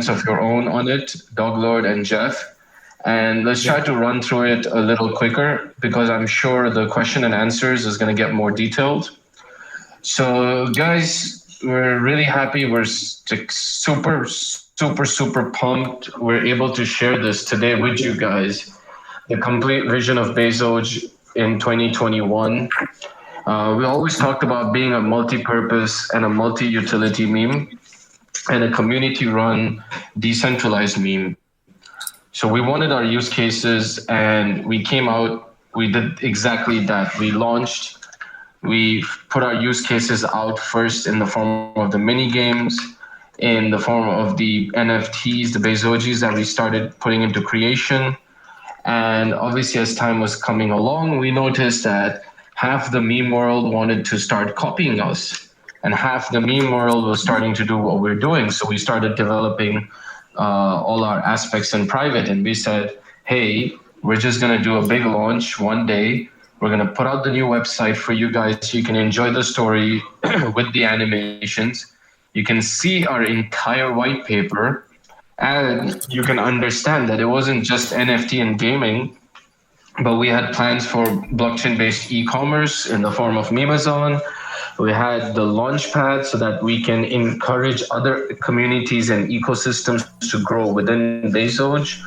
of your own on it, Doglord and Jeff. And let's try to run through it a little quicker because I'm sure the question and answers is going to get more detailed. So, guys, we're really happy. We're super pumped. We're able to share this today with you guys. The complete vision of Bezoge in 2021. We always talked about being a multi-purpose and a multi-utility meme and a community-run decentralized meme. So we wanted our use cases and we came out, we did exactly that. We launched, we put our use cases out first in the form of the mini games, in the form of the NFTs, the Bezogis that we started putting into creation. And obviously as time was coming along, we noticed that half the meme world wanted to start copying us and half the meme world was starting to do what we're doing. So we started developing all our aspects in private, and we said, hey, we're just going to do a big launch one day. We're going to put out the new website for you guys so you can enjoy the story with the animations. You can see our entire white paper, and you can understand that it wasn't just NFT and gaming, but we had plans for blockchain-based e-commerce in the form of Memazon. We had the launchpad so that we can encourage other communities and ecosystems to grow within Bezoge.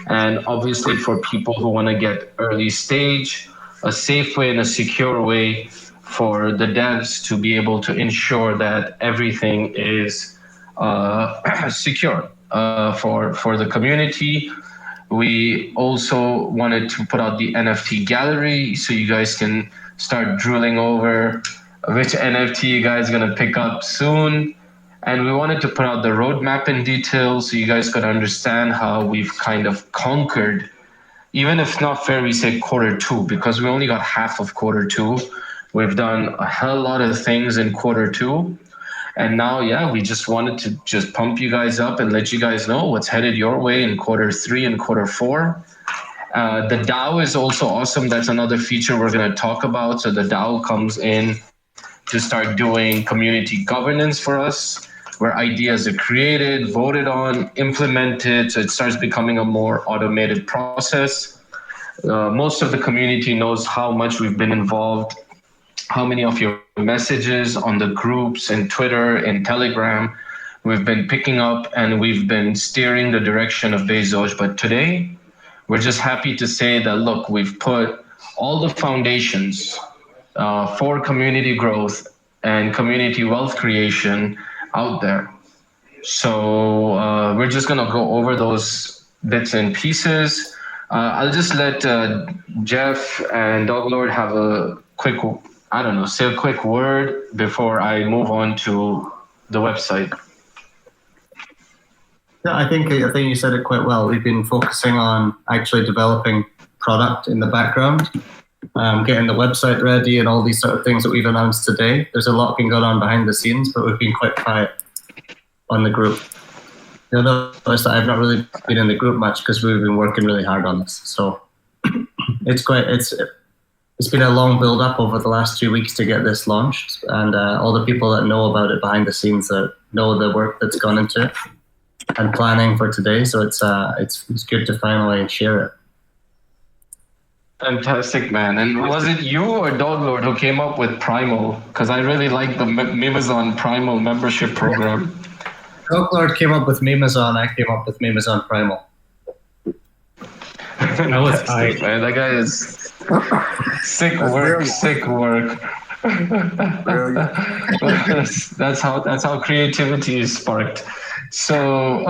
And obviously for people who want to get early stage, a safe way and a secure way for the devs to be able to ensure that everything is secure for the community. We also wanted to put out the NFT gallery so you guys can start drooling over which NFT you guys are going to pick up soon. And we wanted to put out the roadmap in detail so you guys could understand how we've kind of conquered, even if not fair, we say Q2, because we only got half of Q2. We've done a hell lot of things in Q2. And now, we just wanted to just pump you guys up and let you guys know what's headed your way in Q3 and Q4. The DAO is also awesome. That's another feature we're going to talk about. So the DAO comes in to start doing community governance for us, where ideas are created, voted on, implemented, so it starts becoming a more automated process. Most of the community knows how much we've been involved, how many of your messages on the groups in Twitter and Telegram we've been picking up, and we've been steering the direction of Bezoge. But today, we're just happy to say that, look, we've put all the foundations for community growth and community wealth creation out there. So we're just going to go over those bits and pieces. I'll just let Jeff and Doglord have a quick, say a quick word before I move on to the website. Yeah, I think you said it quite well. We've been focusing on actually developing product in the background, getting the website ready and all these sort of things that we've announced today. There's a lot been going on behind the scenes, but we've been quite quiet on the group. You'll notice that I've not really been in the group much because we've been working really hard on this. So it's been a long build up over the last 2 weeks to get this launched, and all the people that know about it behind the scenes that know the work that's gone into it and planning for today. So it's good to finally share it. Fantastic, man. And was it you or Doglord who came up with Primal? Because I really like the Memazon Primal membership program. Doglord came up with Memazon. I came up with Memazon Primal. That was tight, man. That guy is sick work. That's how creativity is sparked. So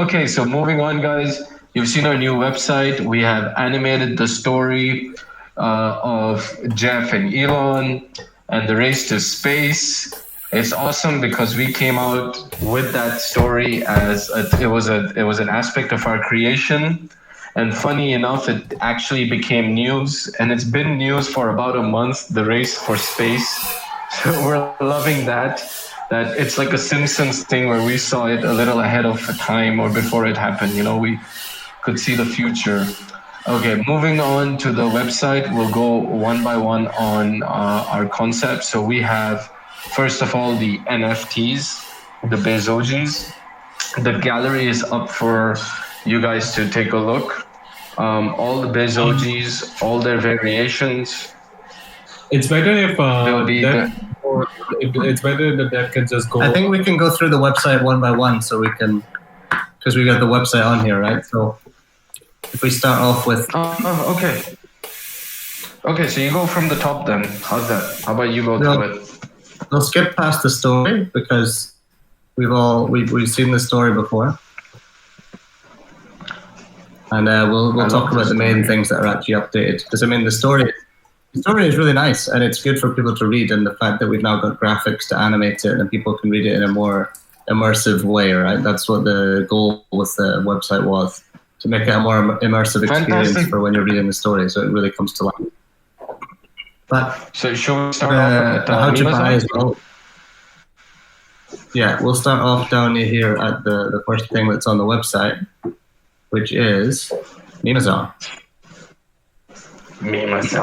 moving on, guys. You've seen our new website. We have animated the story of Jeff and Elon and the race to space. It's awesome because we came out with that story as it was an aspect of our creation. And funny enough, it actually became news, and it's been news for about a month, the race for space. So we're loving that it's like a Simpsons thing where we saw it a little ahead of time or before it happened. We could see the future. Okay, moving on to the website, we'll go one by one on our concept. So we have, first of all, the NFTs, the Bezogis. the gallery is up for you guys to take a look. All the Bezogis, all their variations. It's better if Will be it's better if the dev can just go. I think we can go through the website one by one, so we can, because we got the website on here, right? So if we start off with. Okay. Okay, so you go from the top then. How's that? How about you go through it? We'll skip past the story because we've seen the story before, and we'll talk about the main things that are actually updated. Because I mean, the story is really nice, and it's good for people to read. And the fact that we've now got graphics to animate it, and people can read it in a more immersive way, right? That's what the goal with the website was, to make it a more immersive experience for when you're reading the story, so it really comes to life. But so should we start off how to buy as well? well? Yeah, we'll start off down here at the first thing that's on the website, which is Memazon. Memazon.com.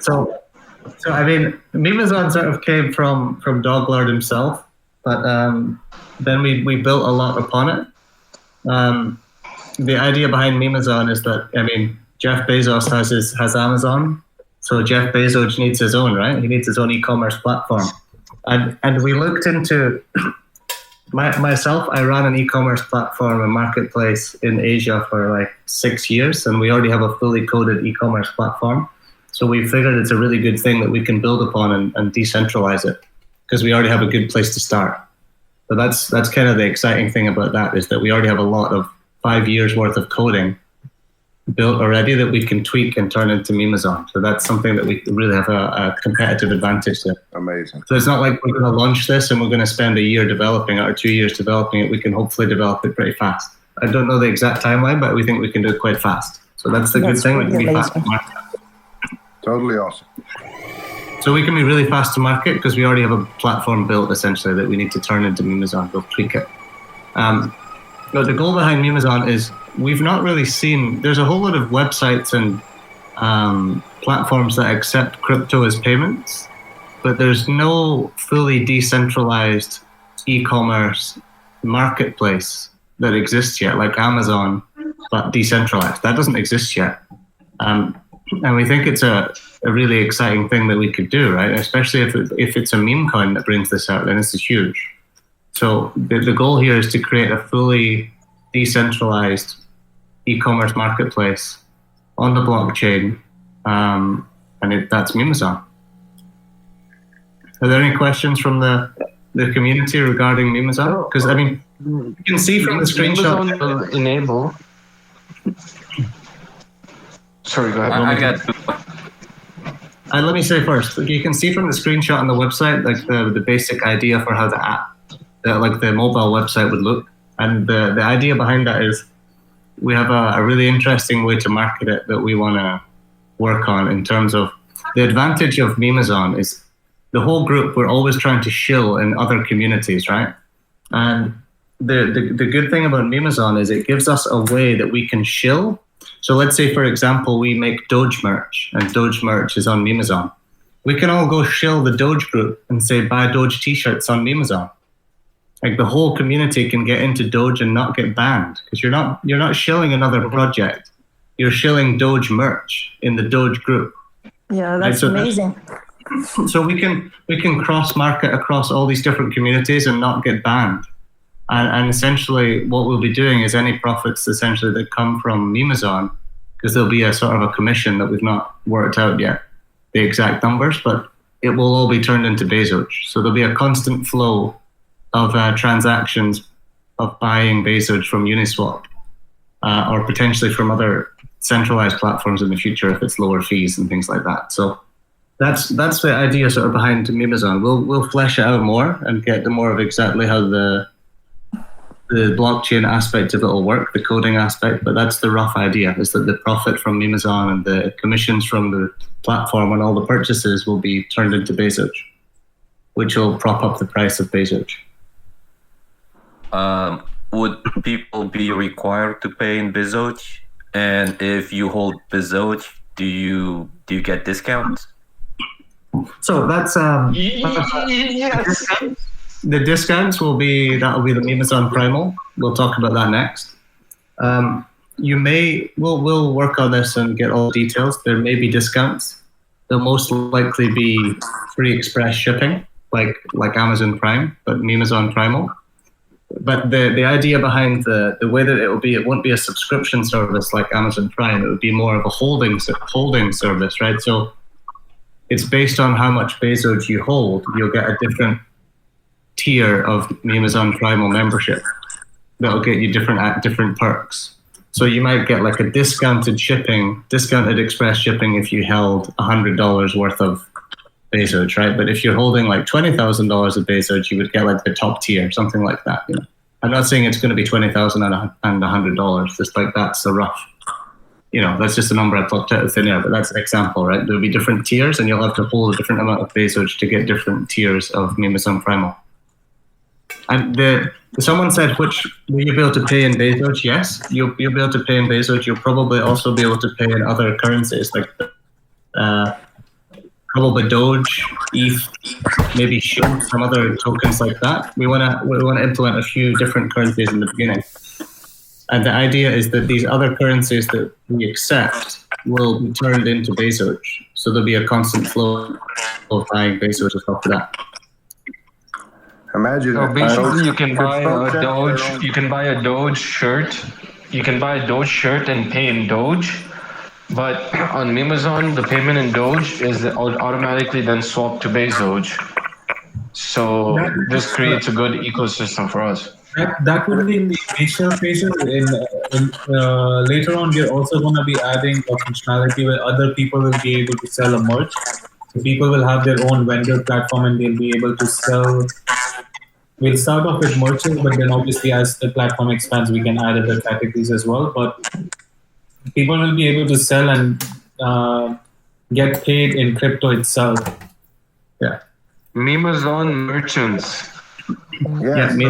So I mean, Memazon sort of came from Doglard himself, but then we built a lot upon it. The idea behind Memazon is that, I mean, Jeff Bezos has Amazon, so Jeff Bezos needs his own, right? He needs his own e-commerce platform, and we looked into myself. I ran an e-commerce platform, a marketplace in Asia for like 6 years, and we already have a fully coded e-commerce platform. So we figured it's a really good thing that we can build upon and decentralize it, because we already have a good place to start. So that's kind of the exciting thing about that, is that we already have a lot of 5 years worth of coding built already that we can tweak and turn into Memazon. So that's something that we really have a competitive advantage there. Amazing. So it's not like we're going to launch this and we're going to spend a year developing it or 2 years developing it. We can hopefully develop it pretty fast. I don't know the exact timeline, but we think we can do it quite fast. So that's the good thing. We can be fast to market. Totally awesome. So we can be really fast to market because we already have a platform built essentially that we need to turn into Memazon. We'll tweak it. But the goal behind Memazon is we've not really seen, there's a whole lot of websites and platforms that accept crypto as payments, but there's no fully decentralized e-commerce marketplace that exists yet, like Amazon, but decentralized. That doesn't exist yet. And we think it's a really exciting thing that we could do, right? Especially if it's a meme coin that brings this out, then it's huge. So the goal here is to create a fully decentralized e-commerce marketplace on the blockchain, and that's Memazon. Are there any questions from the community regarding Memazon? Because I mean, you can see from the screenshot. Memazon will enable. Sorry, go ahead. Let me say first, you can see from the screenshot on the website, like the basic idea for how the app, like the mobile website would look. And the idea behind that is we have a really interesting way to market it that we want to work on in terms of the advantage of Memazon is the whole group, we're always trying to shill in other communities, right? And the good thing about Memazon is it gives us a way that we can shill. So let's say, for example, we make Doge merch and Doge merch is on Memazon. We can all go shill the Doge group and say, buy Doge t-shirts on Memazon. Like the whole community can get into Doge and not get banned because you're not shilling another project. You're shilling Doge merch in the Doge group. Yeah, that's amazing. So we can cross market across all these different communities and not get banned. And essentially what we'll be doing is any profits essentially that come from Memazon, because there'll be a sort of a commission that we've not worked out yet, the exact numbers, but it will all be turned into Bezoge. So there'll be a constant flow of transactions of buying Bezoge from Uniswap or potentially from other centralized platforms in the future if it's lower fees and things like that. So that's the idea sort of behind Memazon. We'll flesh it out more and get the more of exactly how the blockchain aspect of it will work, the coding aspect, but that's the rough idea, is that the profit from Memazon and the commissions from the platform and all the purchases will be turned into Bezoge, which will prop up the price of Bezoge. Would people be required to pay in Bezoge? And if you hold Bezoge, do you get discounts? So that's yes. the discounts will be the Amazon Primal. We'll talk about that next. We'll work on this and get all the details. There may be discounts. There'll most likely be free express shipping, like Amazon Prime, but Amazon Primal. But the idea behind the way that it won't be a subscription service like Amazon Prime. It would be more of a holding service, right? So it's based on how much Bezoge you hold. You'll get a different tier of Amazon Primal membership that'll get you different perks. So you might get like a discounted express shipping if you held $100 worth of Bezoge, right? But if you're holding like $20,000 of Bezoge, you would get like the top tier, something like that. You know, I'm not saying it's going to be $20,000 and $100. Just like that's a rough, that's just a number I plucked out of thin air. But that's an example, right? There'll be different tiers, and you'll have to hold a different amount of Bezoge to get different tiers of Amazon Primal. And someone said, which will you be able to pay in Bezoge? Yes, you'll be able to pay in Bezoge. You'll probably also be able to pay in other currencies like probably Doge, ETH, maybe SHIB, some other tokens like that. We want to implement a few different currencies in the beginning. And the idea is that these other currencies that we accept will be turned into Bezoge. So there'll be a constant flow of buying Bezoge as well for that. Imagine. So basically, you can buy a Doge. You can buy a Doge shirt. You can buy a Doge shirt and pay in Doge. But on Amazon, the payment in Doge is automatically then swapped to Bezoge. So this creates a good ecosystem for us. That would be in the initial phases. Later on, we're also going to be adding a functionality where other people will be able to sell a merch. So people will have their own vendor platform and they'll be able to sell. We'll start off with merchants, but then obviously as the platform expands, we can add other categories as well. But people will be able to sell and get paid in crypto itself. Yeah. Amazon merchants. Yeah, they'll be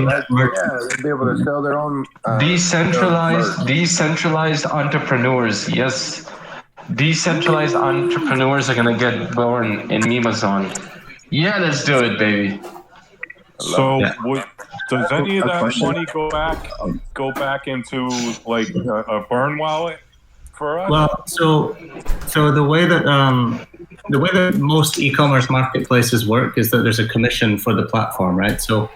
able to sell their own. Decentralized entrepreneurs. Yes. Decentralized entrepreneurs are going to get born in Amazon. Yeah, let's do it, baby. So, does any of that money go back into like a burn wallet for us? Well, so the way that most e-commerce marketplaces work is that there's a commission for the platform, right? So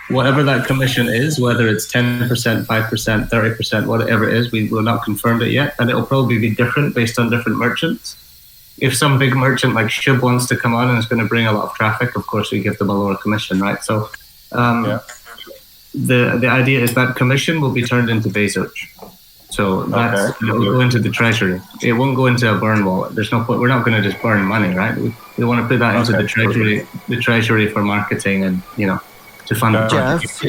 whatever that commission is, whether it's 10%, 5%, 30%, whatever it is, we've not confirmed it yet, and it'll probably be different based on different merchants. If some big merchant like SHIB wants to come on and is going to bring a lot of traffic, of course we give them a lower commission, right? So the idea is that commission will be turned into Bezoge. So it will go into the treasury. It won't go into a burn wallet. There's no point. We're not going to just burn money, right? We want to put that into the treasury for marketing and to fund the project.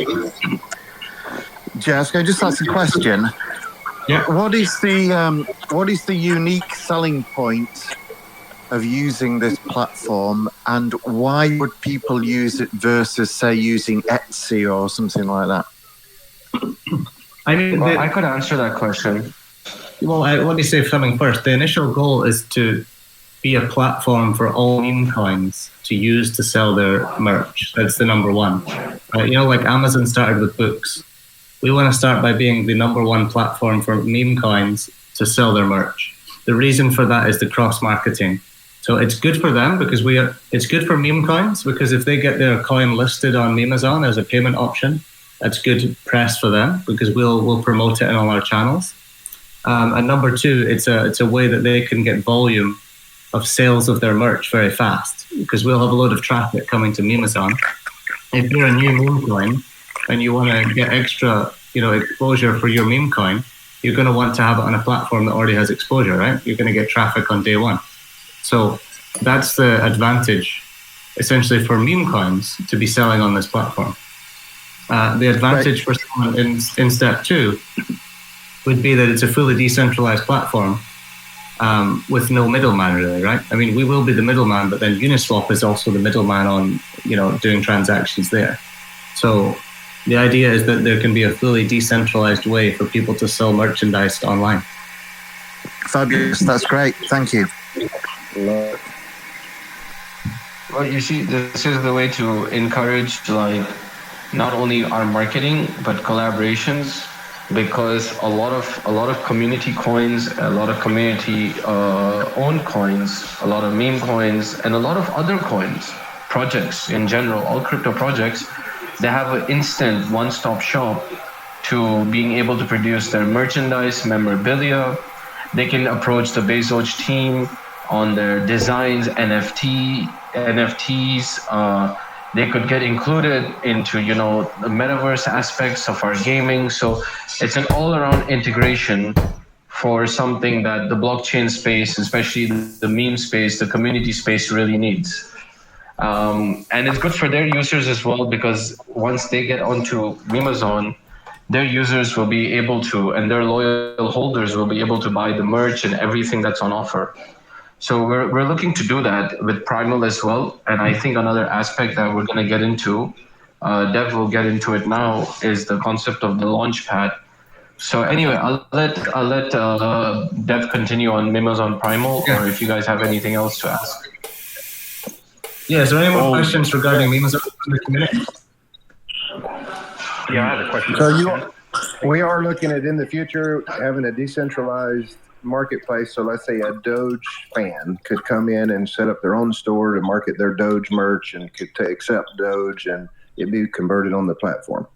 Jeff, can I just ask a question? Yeah. What is the unique selling point of using this platform, and why would people use it versus, say, using Etsy or something like that? I mean, I could answer that question. Well, let me say something first. The initial goal is to be a platform for all meme coins to use to sell their merch. That's the number one. Like Amazon started with books. We want to start by being the number one platform for meme coins to sell their merch. The reason for that is the cross-marketing. So it's good for them because it's good for meme coins because if they get their coin listed on Amazon as a payment option, that's good press for them because we'll promote it in all our channels. And number two, it's a way that they can get volume of sales of their merch very fast because we'll have a load of traffic coming to Amazon. If you're a new meme coin and you want to get extra, exposure for your meme coin, you're going to want to have it on a platform that already has exposure, right? You're going to get traffic on day one. So that's the advantage, essentially, for meme coins to be selling on this platform. The advantage for someone in step two would be that it's a fully decentralized platform with no middleman, really, right? I mean, we will be the middleman, but then Uniswap is also the middleman on, doing transactions there. So the idea is that there can be a fully decentralized way for people to sell merchandise online. Fabulous. That's great. Thank you. Well, you see, this is the way to encourage like not only our marketing but collaborations, because a lot of community coins, a lot of community owned coins, a lot of meme coins, and a lot of other coins, projects in general, all crypto projects, they have an instant one-stop shop to being able to produce their merchandise, memorabilia. They can approach the Bezoge team on their designs, NFTs. They could get included into, the metaverse aspects of our gaming. So it's an all-around integration for something that the blockchain space, especially the meme space, the community space, really needs. And it's good for their users as well, because once they get onto Memazon, their users will be able to, and their loyal holders will be able to buy the merch and everything that's on offer. So we're looking to do that with Primal as well. And I think another aspect that we're going to get into, Dev will get into it now, is the concept of the launch pad. So anyway, I'll let Dev continue on Memazon Primal, or if you guys have anything else to ask. Yeah, is there any more questions regarding Memazon from the community? Yeah, I have a question. We are looking at, in the future, having a decentralized marketplace. So let's say a Doge fan could come in and set up their own store to market their Doge merch and could accept Doge, and it'd be converted on the platform.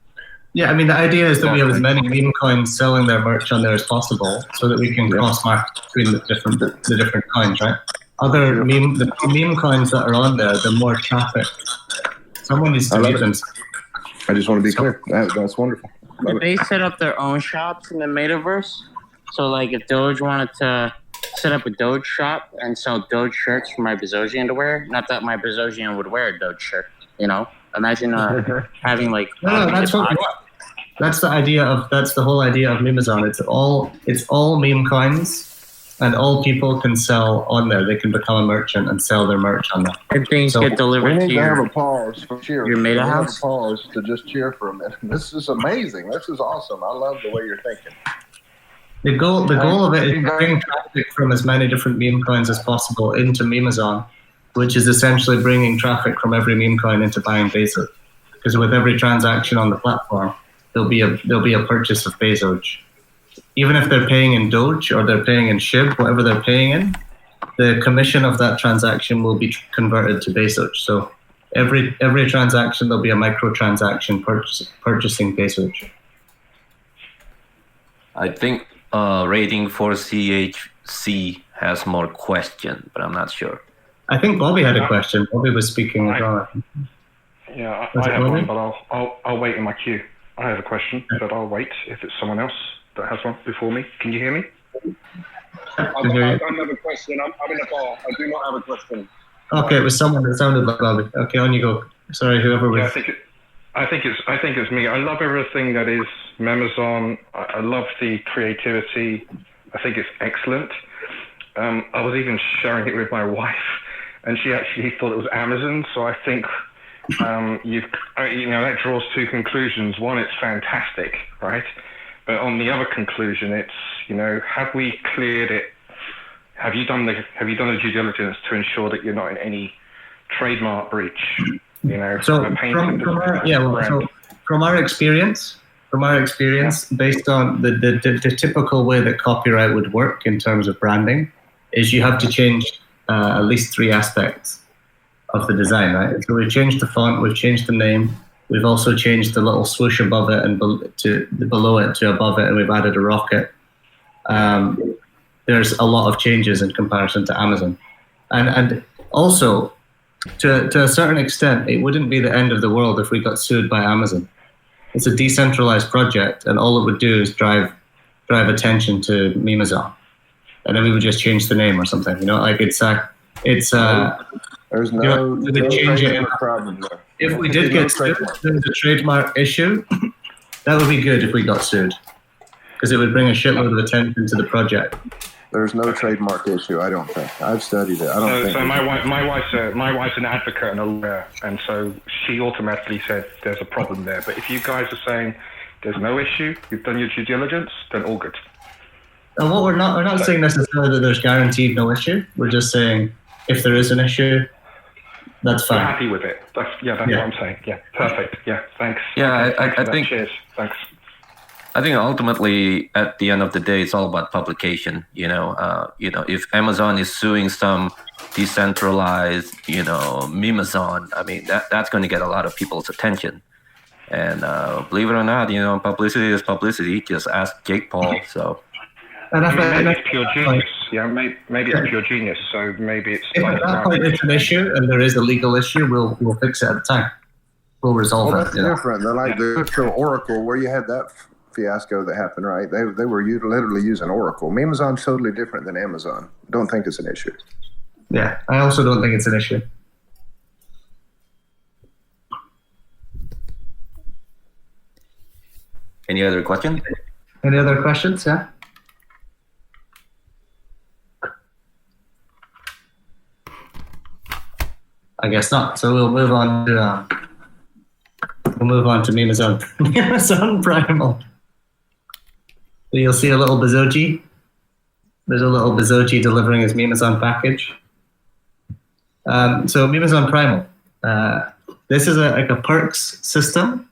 Yeah, I mean, the idea is that we have as many meme coins selling their merch on there as possible, so that we can cross-market between the different coins, right? The meme coins that are on there, the more traffic. Someone needs to use them. I just want to be clear. That's wonderful. Did they set up their own shops in the metaverse? So, like, if Doge wanted to set up a Doge shop and sell Doge shirts for my Bezogian to wear, not that my Bezogian would wear a Doge shirt, Imagine having, like... No, that's what we want. That's the whole idea of Memazon. It's all meme coins, and all people can sell on there. They can become a merchant and sell their merch on there. And things get delivered to have a pause for cheer. Your meta house? Have a pause to just cheer for a minute. This is amazing. This is awesome. I love the way you're thinking. The goal of it is to bring traffic from as many different meme coins as possible into Memazon, which is essentially bringing traffic from every meme coin into buying Bezoge. Because with every transaction on the platform, there'll be a purchase of Bezoge. Even if they're paying in Doge or they're paying in SHIB, whatever they're paying in, the commission of that transaction will be converted to Bezoge. So every transaction, there'll be a microtransaction purchasing Bezoge. I think Rating for CHC has more questions, but I'm not sure. I think Bobby had a question. Bobby was speaking as well. Yeah, I have one, but I'll wait in my queue. I have a question, but I'll wait if it's someone else that has one before me. Can you hear me? I don't have a question. I'm in a call. I do not have a question. Okay, it was someone that sounded like Bobby. Okay, on you go. Sorry, whoever was. Yeah, I think it's me. I love everything that is Memazon. I love the creativity. I think it's excellent. I was even sharing it with my wife, and she actually thought it was Amazon. So I think that draws two conclusions. One, it's fantastic, right? But on the other conclusion, it's have we cleared it? Have you done the due diligence to ensure that you're not in any trademark breach? So from our experience, based on the typical way that copyright would work in terms of branding, is you have to change at least 3 aspects of the design, right? So we've changed the font, we've changed the name, we've also changed the little swoosh above it and below it to above it, and we've added a rocket. There's a lot of changes in comparison to Amazon, and also to a certain extent, it wouldn't be the end of the world if we got sued by Amazon. It's a decentralized project, and all it would do is drive attention to Memazon, and then we would just change the name or something. There's no problem there. If we did get sued, there's a trademark issue. That would be good if we got sued, because it would bring a shitload of attention to the project. There's no trademark issue, I don't think. I've studied it. I don't think. So my wife's an advocate and a lawyer, and so she automatically said there's a problem there. But if you guys are saying there's no issue, you've done your due diligence, then all good. And what we're not saying necessarily that there's guaranteed no issue. We're just saying if there is an issue, That's fine. We're happy with it. That's what I'm saying. Yeah, perfect. Yeah, thanks. Yeah, Okay, thanks I for that. think. Cheers. Thanks. I think ultimately, at the end of the day, it's all about publication. If Amazon is suing some decentralized, Memazon, I mean, that's going to get a lot of people's attention. And believe it or not, publicity is publicity. Just ask Jake Paul. So. Maybe it's pure genius. Yeah, maybe it's pure genius. So maybe it's. If at that point it's an issue and there is a legal issue, we'll fix it at the time. We'll resolve it. That's different. They're like the crypto Oracle, where you had that fiasco that happened, right? They were literally using Oracle. Amazon's totally different than Amazon. Don't think it's an issue. Yeah, I also don't think it's an issue. Any other questions? Any other questions? Yeah. I guess not. So we'll move on to Memazon. Memazon Primal. So you'll see a little Bezoge. There's a little Bezoge delivering his Memazon package. So Memazon Primal. This is like a perks system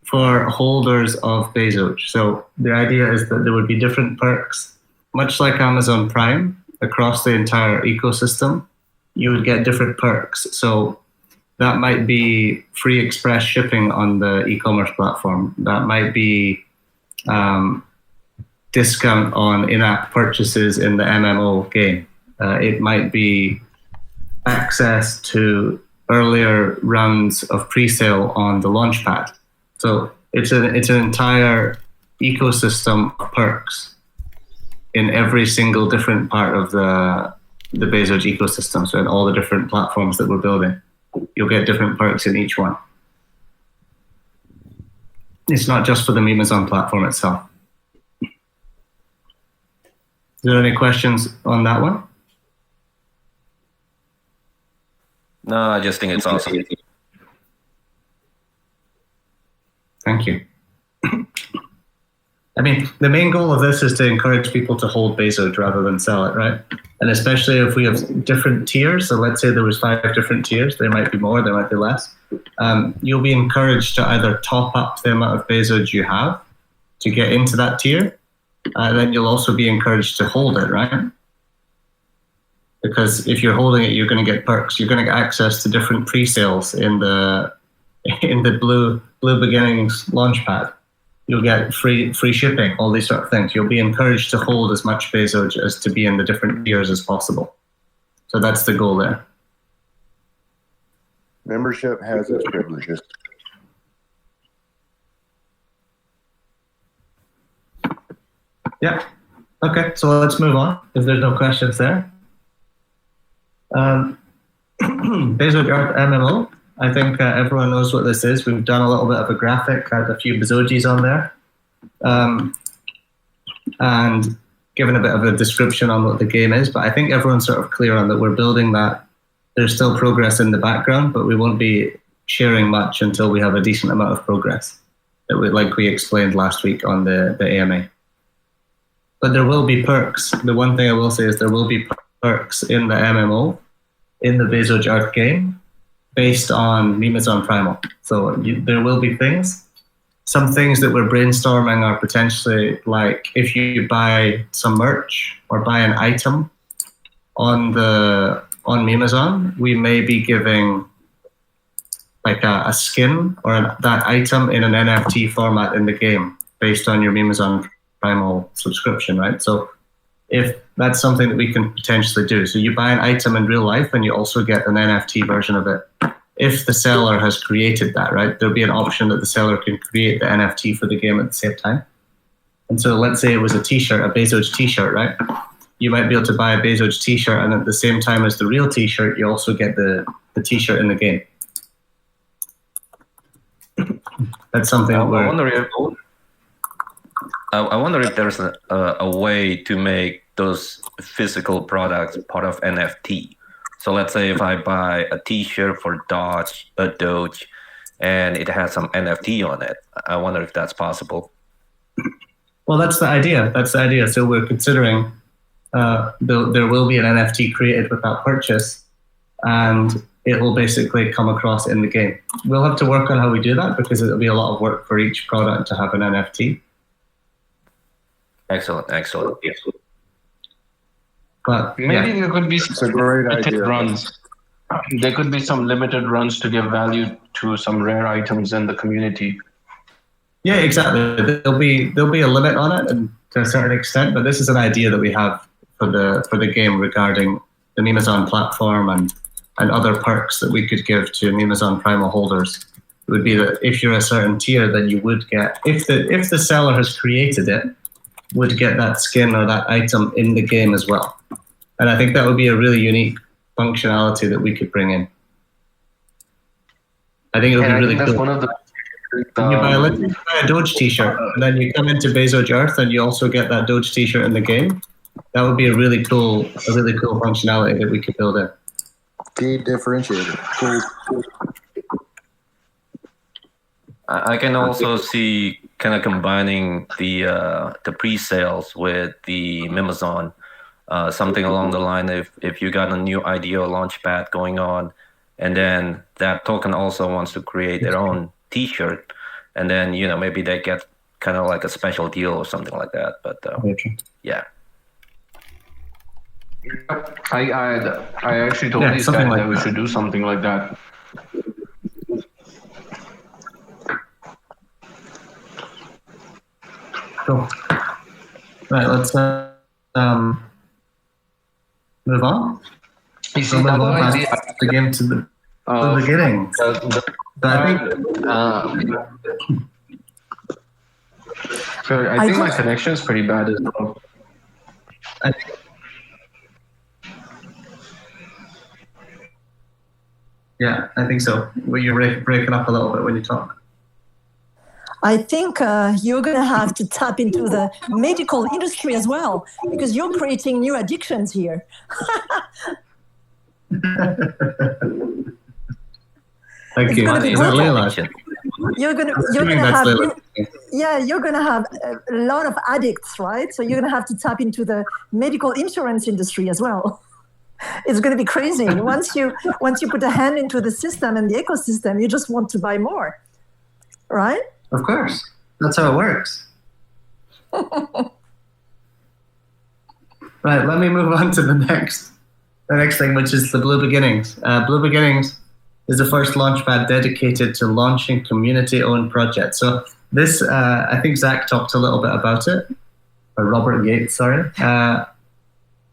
for holders of Bezoge. So the idea is that there would be different perks, much like Amazon Prime, across the entire ecosystem. You would get different perks. So that might be free express shipping on the e-commerce platform. That might be discount on in-app purchases in the MMO game. It might be access to earlier rounds of pre-sale on the launchpad. So it's an entire ecosystem of perks in every single different part of the Bezoge ecosystem. So in all the different platforms that we're building, you'll get different perks in each one. It's not just for the Memazon platform itself. Is there any questions on that one? No, I just think it's awesome. Thank you. I mean, the main goal of this is to encourage people to hold Bezoge rather than sell it, right? And especially if we have different tiers, so let's say there was 5 different tiers, there might be more, there might be less. You'll be encouraged to either top up the amount of Bezoge you have to get into that tier, and then you'll also be encouraged to hold it, right? Because if you're holding it, you're going to get perks. You're going to get access to different pre-sales in the Blue Beginnings launchpad. You'll get free shipping, all these sort of things. You'll be encouraged to hold as much Bezoge as to be in the different tiers as possible. So that's the goal there. Membership has its privileges. Yeah. Okay, so let's move on if there's no questions there. Bezoge Art MMO. I think everyone knows what this is. We've done a little bit of a graphic, had a few Bezoges on there, and given a bit of a description on what the game is. But I think everyone's sort of clear on that we're building that. There's still progress in the background, but we won't be sharing much until we have a decent amount of progress, like we explained last week on the AMA. But there will be perks. The one thing I will say is there will be perks in the MMO, in the Bezoge Art game, based on Memazon Primal. So there will be things. Some things that we're brainstorming are potentially like if you buy some merch or buy an item on Memazon, we may be giving like a skin or that item in an NFT format in the game based on your Memazon Primal subscription, right? So if that's something that we can potentially do. So you buy an item in real life and you also get an NFT version of it. If the seller has created that, right, there'll be an option that the seller can create the NFT for the game at the same time. And so let's say it was a t-shirt, a Bezoge t-shirt, right? You might be able to buy a Bezoge t-shirt and at the same time as the real t-shirt, you also get the t-shirt in the game. That's something I wonder if there's a way to make those physical products part of NFT. So let's say if I buy a t-shirt for Doge, and it has some NFT on it, I wonder if that's possible. Well, that's the idea. So we're considering there will be an NFT created with that purchase, and it will basically come across in the game. We'll have to work on how we do that because it'll be a lot of work for each product to have an NFT. Excellent. But maybe there could be some a great limited idea. runs. There could be some limited runs to give value to some rare items in the community. Yeah, exactly. There'll be a limit on it, and to a certain extent. But this is an idea that we have for the game regarding the Mimazon platform and other perks that we could give to Mimazon Primal holders. It would be that if you're a certain tier, then you would get, if the seller has created it, would get that skin or that item in the game as well. And I think that would be a really unique functionality that we could bring in. I think it would be really that's cool. one of the You buy a Doge t-shirt, and then you come into Bezoge Earth, and you also get that Doge t-shirt in the game. That would be a really cool functionality that we could build in. Key differentiator. Cool. I can also see kind of combining the pre-sales with the Mimazon, something along the line if you got a new idea or launchpad going on, and then that token also wants to create their own t-shirt, and then maybe they get kind of like a special deal or something like that. But yeah. I actually told these guys that we should do something like that. Cool. Right, let's move on. You see, move on the game to the beginning. I think my connection is pretty bad as well. Yeah, I think so. Well, you're breaking up a little bit when you talk. I think you're going to have to tap into the medical industry as well, because you're creating new addictions here. Thank you. Is that Leila? You're gonna have a lot of addicts, right? So you're gonna have to tap into the medical insurance industry as well. It's going to be crazy. Once you put a hand into the system and the ecosystem, you just want to buy more, right? Of course, that's how it works. Right, let me move on to the next thing, which is the Blue Beginnings. Blue Beginnings is the first launchpad dedicated to launching community-owned projects. So this, I think Zach talked a little bit about it, or Robert Yates, sorry.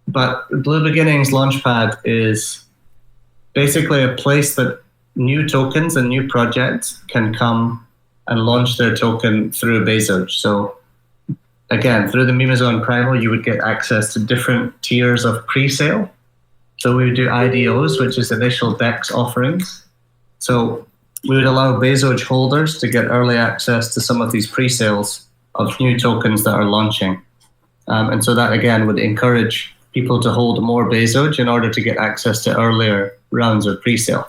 But Blue Beginnings Launchpad is basically a place that new tokens and new projects can come and launch their token through Bezoge. So again, through the Mimazon Primal, you would get access to different tiers of pre-sale. So we would do IDOs, which is initial DEX offerings. So we would allow Bezoge holders to get early access to some of these pre-sales of new tokens that are launching. And so that, again, would encourage people to hold more Bezoge in order to get access to earlier rounds of pre-sale.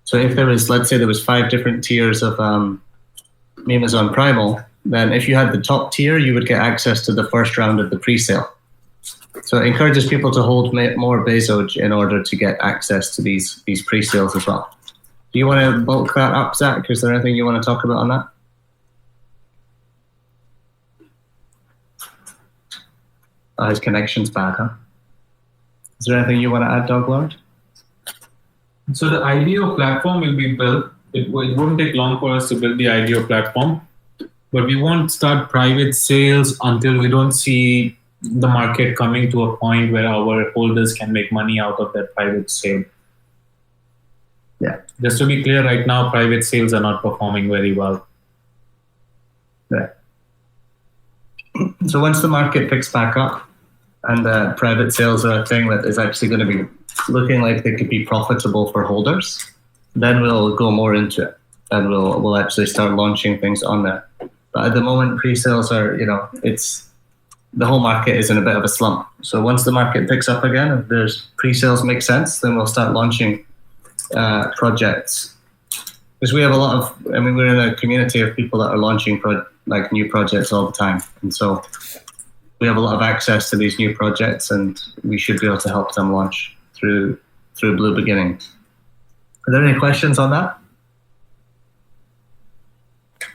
So if there was, let's say there was 5 different tiers of Mimazon Primal, then if you had the top tier, you would get access to the first round of the pre-sale. So it encourages people to hold more Bezoge in order to get access to these pre-sales as well. Do you want to bulk that up, Zach? Is there anything you want to talk about on that? Oh, his connection's bad, huh? Is there anything you want to add, Doglord? So the IDO platform will be built. It wouldn't take long for us to build the IDO platform, but we won't start private sales until we don't see the market coming to a point where our holders can make money out of that private sale. Yeah. Just to be clear, right now, private sales are not performing very well. Yeah. So once the market picks back up and private sales are a thing that is actually going to be looking like they could be profitable for holders, then we'll go more into it and we'll actually start launching things on there. But at the moment, pre-sales are, the whole market is in a bit of a slump. So once the market picks up again, if there's pre-sales make sense, then we'll start launching projects. Because we have a lot of, we're in a community of people that are launching new projects all the time. And so we have a lot of access to these new projects and we should be able to help them launch through Blue Beginnings. Are there any questions on that?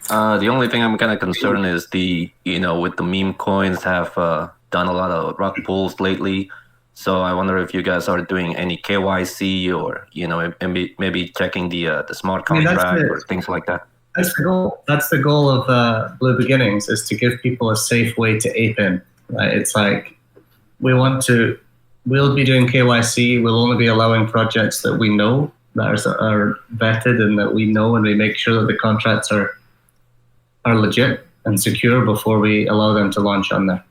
The only thing I'm kind of concerned is with the meme coins have done a lot of rug pulls lately. So I wonder if you guys are doing any KYC or maybe checking the smart contract or things like that. That's the goal. That's the goal of Blue Beginnings, is to give people a safe way to ape in. Right? It's like we'll be doing KYC. We'll only be allowing projects that we know, that are vetted and that we know, and we make sure that the contracts are legit and secure before we allow them to launch on there.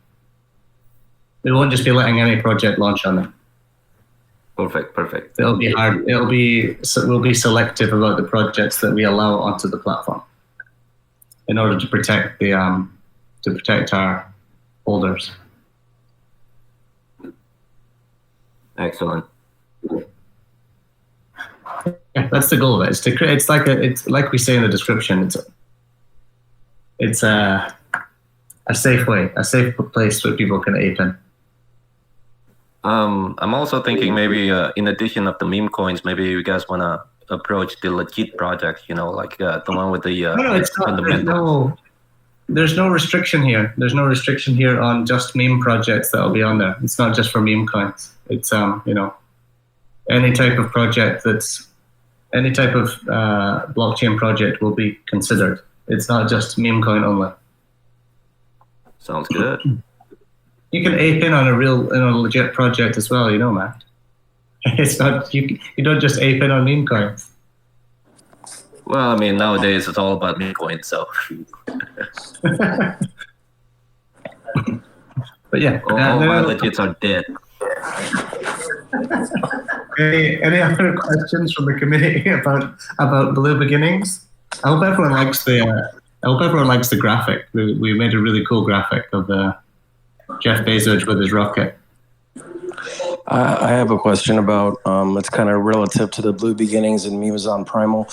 We won't just be letting any project launch on there. Perfect. It'll be hard. We'll be selective about the projects that we allow onto the platform in order to protect our holders. Excellent. Yeah, that's the goal of it. It's like we say in the description. It's a safe way, a safe place where people can ape in. I'm also thinking maybe in addition of the meme coins, maybe you guys want to approach the legit projects, like the one with the fundamentals. There's no restriction here. There's no restriction here on just meme projects that will be on there. It's not just for meme coins. It's any type of project any type of blockchain project will be considered. It's not just meme coin only. Sounds good. You can ape in on a legit project as well, man. It's not you don't just ape in on meme coins. Well, I mean, nowadays it's all about meme coins, so. But yeah, all my legits are dead. Any other questions from the committee about Blue Beginnings? I hope everyone likes the graphic. We made a really cool graphic of Jeff Bezos with his rocket. I have a question about it's kind of relative to the Blue Beginnings and memes on Primal.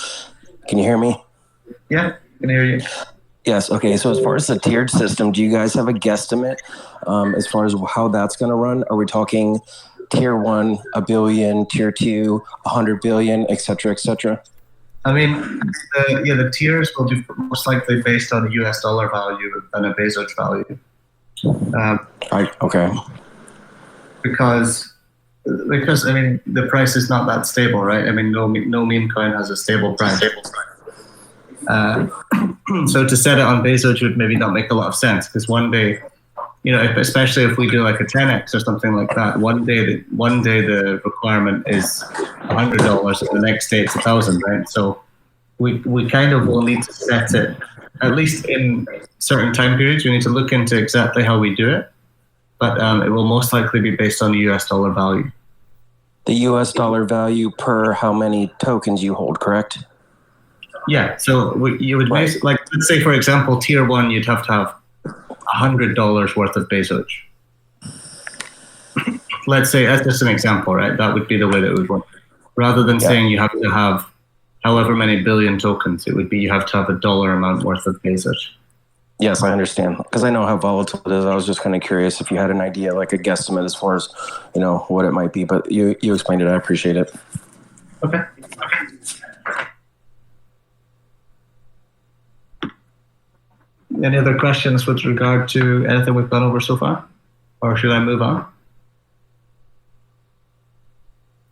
Can you hear me? Yeah, I can hear you. Yes. Okay. So as far as the tiered system, do you guys have a guesstimate as far as how that's going to run? Are we talking tier 1, $1 billion, tier 2, 100 billion, et cetera, et cetera? I mean, the tiers will be most likely based on a US dollar value than a Bezoge value. Okay. Because I mean, the price is not that stable, right? I mean, no meme coin has a stable price. So to set it on Bezoge would maybe not make a lot of sense, because one day, especially if we do like a 10x or something like that, one day the requirement is $100, and the next day it's 1,000, right? So we kind of will need to set it, at least in certain time periods. We need to look into exactly how we do it, but it will most likely be based on the US dollar value. The US dollar value per how many tokens you hold, correct? Yeah. So you would let's say, for example, tier 1, you'd have to have $100 worth of Bezoge. Let's say that's just an example, right? That would be the way that it would work. Rather than saying you have to have however many billion tokens, it would be you have to have a dollar amount worth of Bezoge. Yes, I understand, because I know how volatile it is. I was just kind of curious if you had an idea, like a guesstimate as far as what it might be. But you explained it. I appreciate it. Okay. Any other questions with regard to anything we've gone over so far? Or should I move on?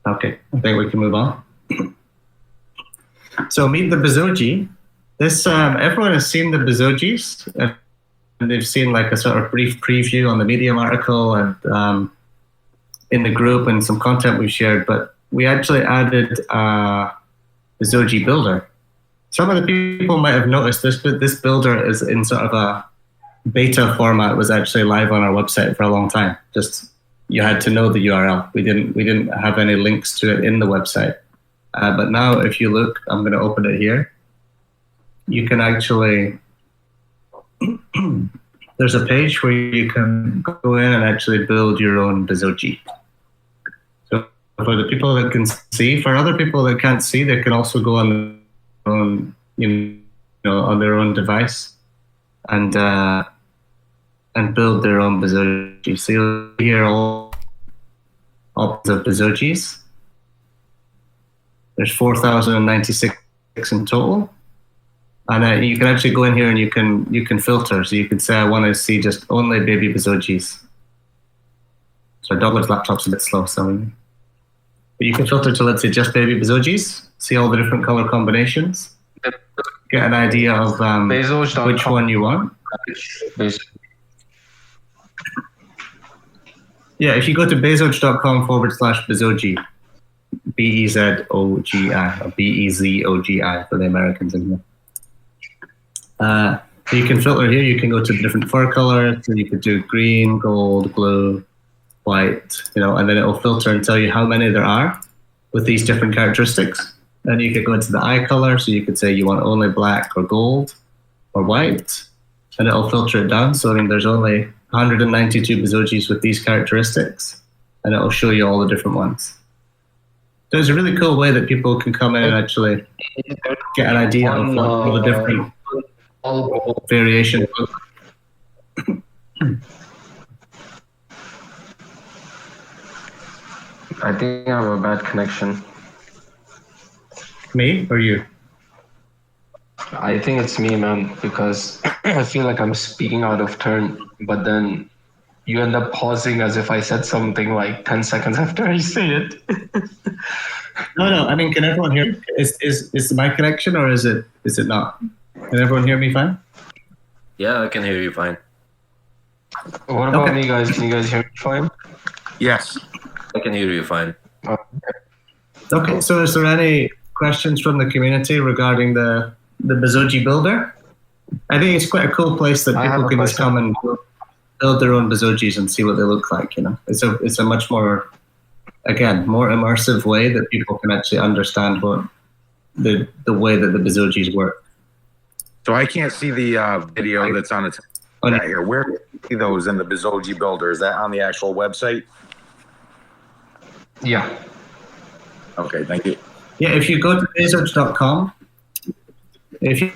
Okay, I think we can move on. So meet the Bezoge. This everyone has seen the Bezogis, and they've seen like a sort of brief preview on the Medium article and in the group and some content we've shared, but we actually added the Zoji Builder. Some of the people might have noticed this builder is in sort of a beta format, was actually live on our website for a long time. Just you had to know the URL. We didn't have any links to it in the website. But now if you look, I'm going to open it here. You can actually, there's a page where you can go in and actually build your own Bezoge. So for the people that can see, for other people that can't see, they can also go on on their own device and build their own Bezoge. So you'll hear all of the Bezogis. There's 4,096 in total. And you can actually go in here and you can filter. So you can say, I want to see just only baby Bezogis. So Douglas laptop's a bit slow, so. But you can filter to, let's say, just baby Bezogis, see all the different color combinations, get an idea of which one you want. Yeah, if you go to bezoge.com/Bezogi, Bezogi, or Bezogi for the Americans in here. So you can filter here, you can go to different fur colors, so you could do green, gold, blue, white, and then it'll filter and tell you how many there are with these different characteristics. Then you could go into the eye color, so you could say you want only black or gold or white, and it'll filter it down. So there's only 192 Bezogis with these characteristics, and it'll show you all the different ones. So it's a really cool way that people can come in and actually get an idea of what all the different variations look. I think I have a bad connection. Me or you? I think it's me, man, because I feel like I'm speaking out of turn, but then you end up pausing as if I said something like 10 seconds after I say it. No. I mean, can everyone hear me? Is my connection or is it not? Can everyone hear me fine? Yeah, I can hear you fine. What about me, guys? Can you guys hear me fine? Yes, I can hear you fine. Okay, so is there any questions from the community regarding the Zoji Builder? I think it's quite a cool place that people can just come and build their own Bezogis and see what they look like. It's a much more, again, more immersive way that people can actually understand what the way that the Bezogis work. So I can't see the video that's on the right here. Where can you see those in the Zoji Builder? Is that on the actual website? Yeah. Okay, thank you. Yeah, if you go to bezoge.com, if you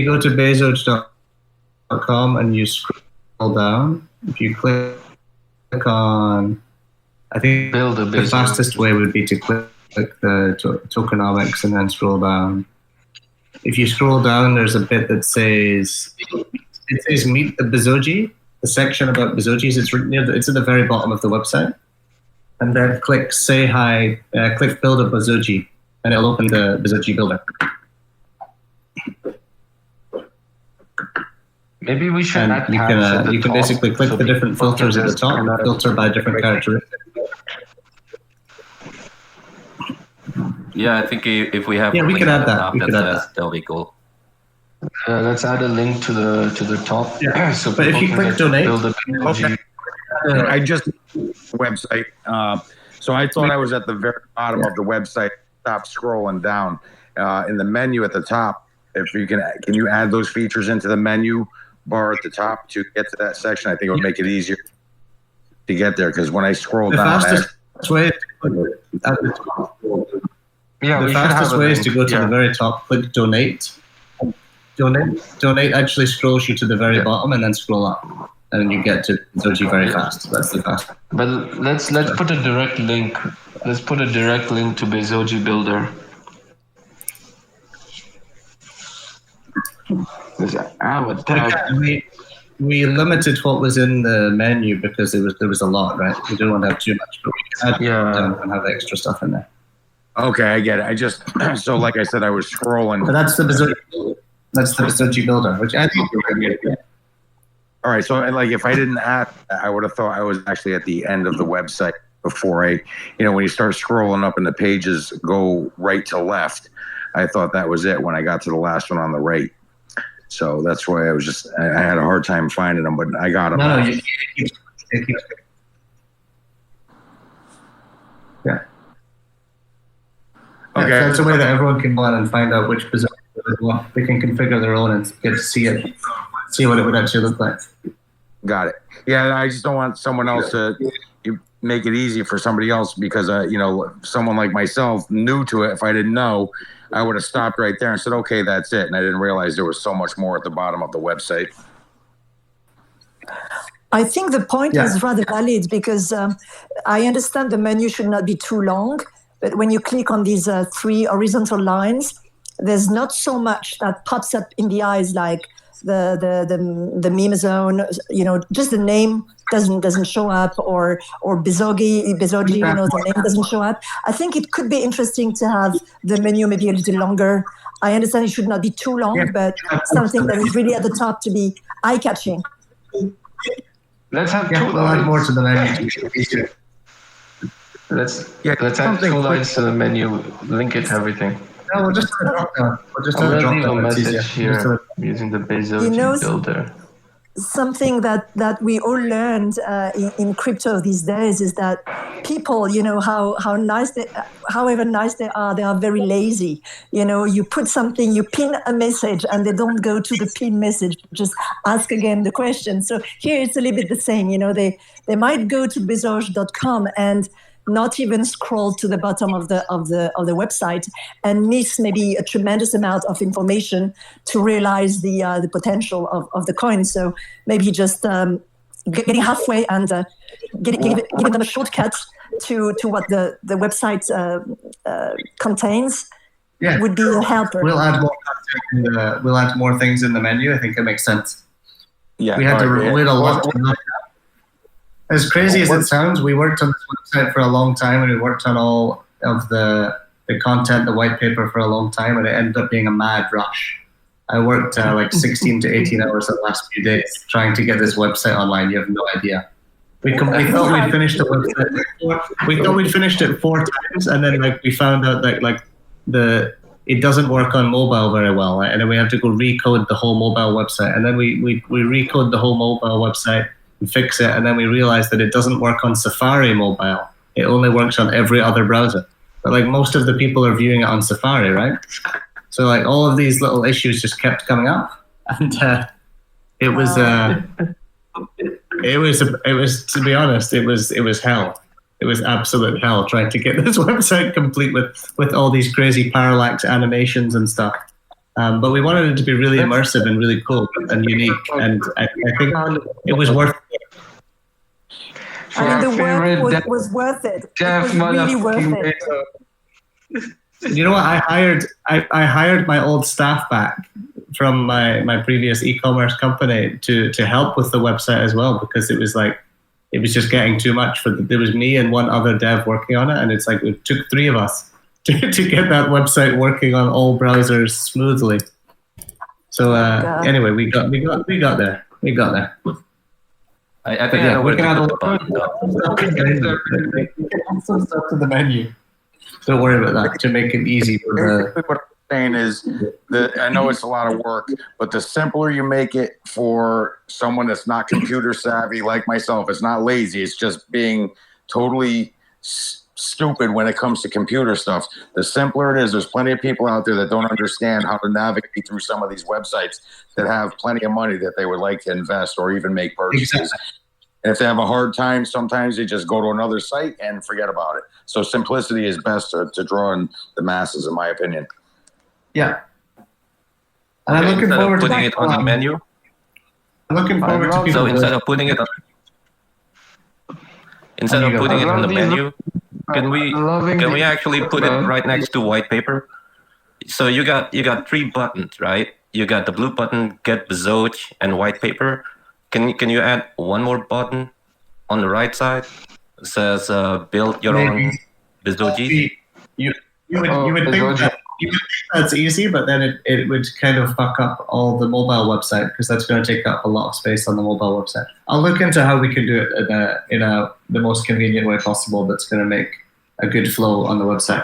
go to bezoge.com and you scroll down, if you click on, I think the fastest way would be to click the tokenomics and then scroll down. If you scroll down, there's a bit that says, Meet the Bezogi, the section about Bezogis. It's at the very bottom of the website. And then click Say Hi, click Build a Bezogi, and it'll open the Zoji Builder. Maybe we should add you can basically click the different filters at the top and filter by different characteristics. Yeah, I think if we have we can add that. That'll be cool. Let's add a link to the top. Yeah. So but if you click donate, I just website. So I thought I was at the very bottom of the website. Stop scrolling down in the menu at the top. If you can you add those features into the menu bar at the top to get to that section? I think it would make it easier to get there because when I scroll down, the fastest way is to go to the very top. Click donate. Donate actually scrolls you to the very bottom and then scroll up, and then you get to Zoji very fast. That's the fast. But let's put a direct link. Let's put a direct link to Zoji Builder. We limited what was in the menu because there was a lot, right? We didn't want to have too much, but we can add and have extra stuff in there. Okay, I get it. I just so like I said, I was scrolling. But that's the Zoji Builder, which I think we're going to get. All right, so like if I didn't add, I would have thought I was actually at the end of the website before when you start scrolling up and the pages go right to left, I thought that was it when I got to the last one on the right. So that's why I had a hard time finding them, but I got them. No, you yeah. Okay. Yeah, so that's a way that everyone can go on and find out which position they want. They can configure their own and get to see what it would actually look like. Got it. Yeah, I just don't want someone else to make it easy for somebody else because, someone like myself, new to it, if I didn't know, I would have stopped right there and said, okay, that's it. And I didn't realize there was so much more at the bottom of the website. I think the point is rather valid because I understand the menu should not be too long. But when you click on these 3 horizontal lines, there's not so much that pops up in the eyes, like the meme zone, just the name doesn't show up, or Bezoge, the name doesn't show up. I think it could be interesting to have the menu maybe a little longer. I understand it should not be too long, but something that is really at the top to be eye-catching. Let's have we'll add more to the menu. Let's add 2 lines to the menu, link it to everything. No, we'll just drop down. I'm going to leave a message here using the Zoji Builder. Something that we all learned in crypto these days is that people, however nice they are very lazy. You put something, you pin a message, and they don't go to the pin message, just ask again the question. So here it's a little bit the same. They might go to bezoge.com and not even scroll to the bottom of the website and miss maybe a tremendous amount of information to realize the potential of the coin. So maybe just getting halfway and giving them a shortcut to what the website contains would be a helper. We'll add more content. We'll add more things in the menu. I think it makes sense. Yeah, we had to wait a lot. As crazy as it sounds, we worked on this website for a long time, and we worked on all of the content, the white paper for a long time, and it ended up being a mad rush. I worked like 16 to 18 hours the last few days trying to get this website online. You have no idea. We thought we'd finished the website. We thought we'd finished it 4 times, and then we found out that it doesn't work on mobile very well, right? And then we had to go recode the whole mobile website, and then we recode the whole mobile website and fix it, and then we realized that it doesn't work on Safari mobile. It only works on every other browser. But most of the people are viewing it on Safari, right? So all of these little issues just kept coming up, and it was to be honest, it was hell. It was absolute hell trying to get this website complete with all these crazy parallax animations and stuff. But we wanted it to be really immersive and really cool and unique, and I think it was worth it. The work was worth it. It was really worth it. You know what? I hired my old staff back from my previous e-commerce company to help with the website as well, because it was just getting too much there was me and one other dev working on it, and it took 3 of us to get that website working on all browsers smoothly. So anyway, we got there. We got there. I think I know where to put the button. Some stuff to the menu. Don't worry about that. To make it easy for the. What I'm saying is that I know it's a lot of work, but the simpler you make it for someone that's not computer savvy like myself, it's not lazy. It's just being totally stupid when it comes to computer stuff. The simpler it is, there's plenty of people out there that don't understand how to navigate through some of these websites that have plenty of money that they would like to invest or even make purchases. Exactly. And if they have a hard time, sometimes they just go to another site and forget about it. So simplicity is best to draw in the masses, in my opinion. Yeah. And I'm looking forward to putting it on the menu. I'm looking forward to people. So instead of putting it on the menu, can we actually put it right next to white paper? So you got 3 buttons, right? You got the blue button, get Bezoge, and white paper. Can you add one more button on the right side? It says build your own Bezoge. You would think that's easy, but then it would kind of fuck up all the mobile website, because that's going to take up a lot of space on the mobile website. I'll look into how we can do it in the most convenient way possible that's going to make a good flow on the website.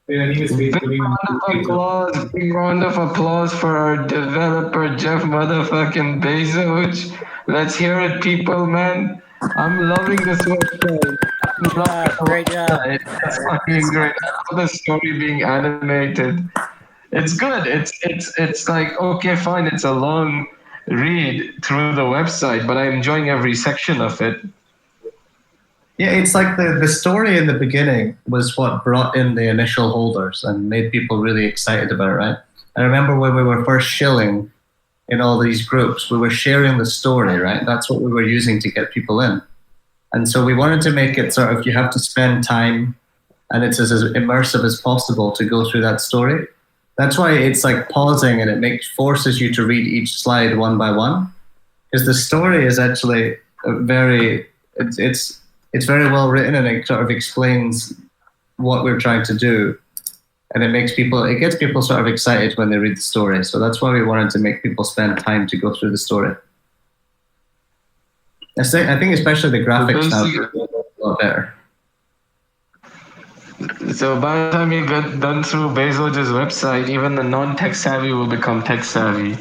Big round of applause for our developer, Jeff motherfucking Bezoge. Let's hear it, people, man. I'm loving this website. Great job. It's fucking great. I love the story being animated. It's good. It's like, okay, fine. It's a long read through the website, but I'm enjoying every section of it. Yeah, it's like the story in the beginning was what brought in the initial holders and made people really excited about it, right? I remember when we were first shilling in all these groups, we were sharing the story, right? That's what we were using to get people in. And so we wanted to make it sort of, you have to spend time and it's as immersive as possible to go through that story. That's why it's like pausing, and it forces you to read each slide one by one, because the story is actually it's very well written, and it sort of explains what we're trying to do, and it gets people sort of excited when they read the story. So that's why we wanted to make people spend time to go through the story. I think especially the graphics now are a lot better. So by the time you get done through Bezoge's website, even the non-tech savvy will become tech savvy.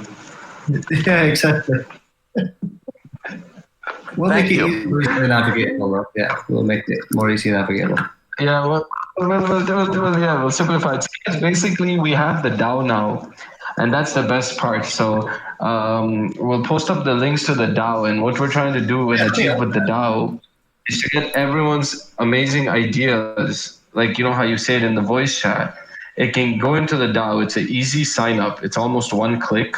Yeah, exactly. We'll make it easily navigatable. Yeah, we'll make it more easily navigatable. Yeah, we'll simplify it. Basically, we have the DAO now, and that's the best part. So we'll post up the links to the DAO, and what we're trying to do and achieve with the DAO is to get everyone's amazing ideas. Like, you know how you say it in the voice chat, it can go into the DAO. It's an easy sign up. It's almost one click.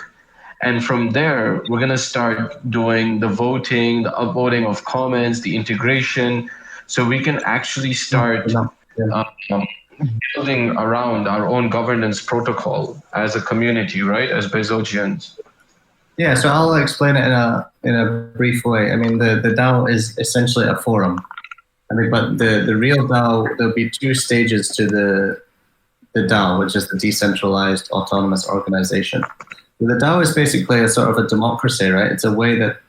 And from there, we're going to start doing the voting, the upvoting of comments, the integration. So we can actually start building around our own governance protocol as a community, right? As Bezogians. Yeah, so I'll explain it in a brief way. I mean, the DAO is essentially a forum. I mean, but the real DAO, there'll be two stages to the DAO, which is the Decentralized Autonomous Organization. The DAO is basically a sort of a democracy, right? It's a way that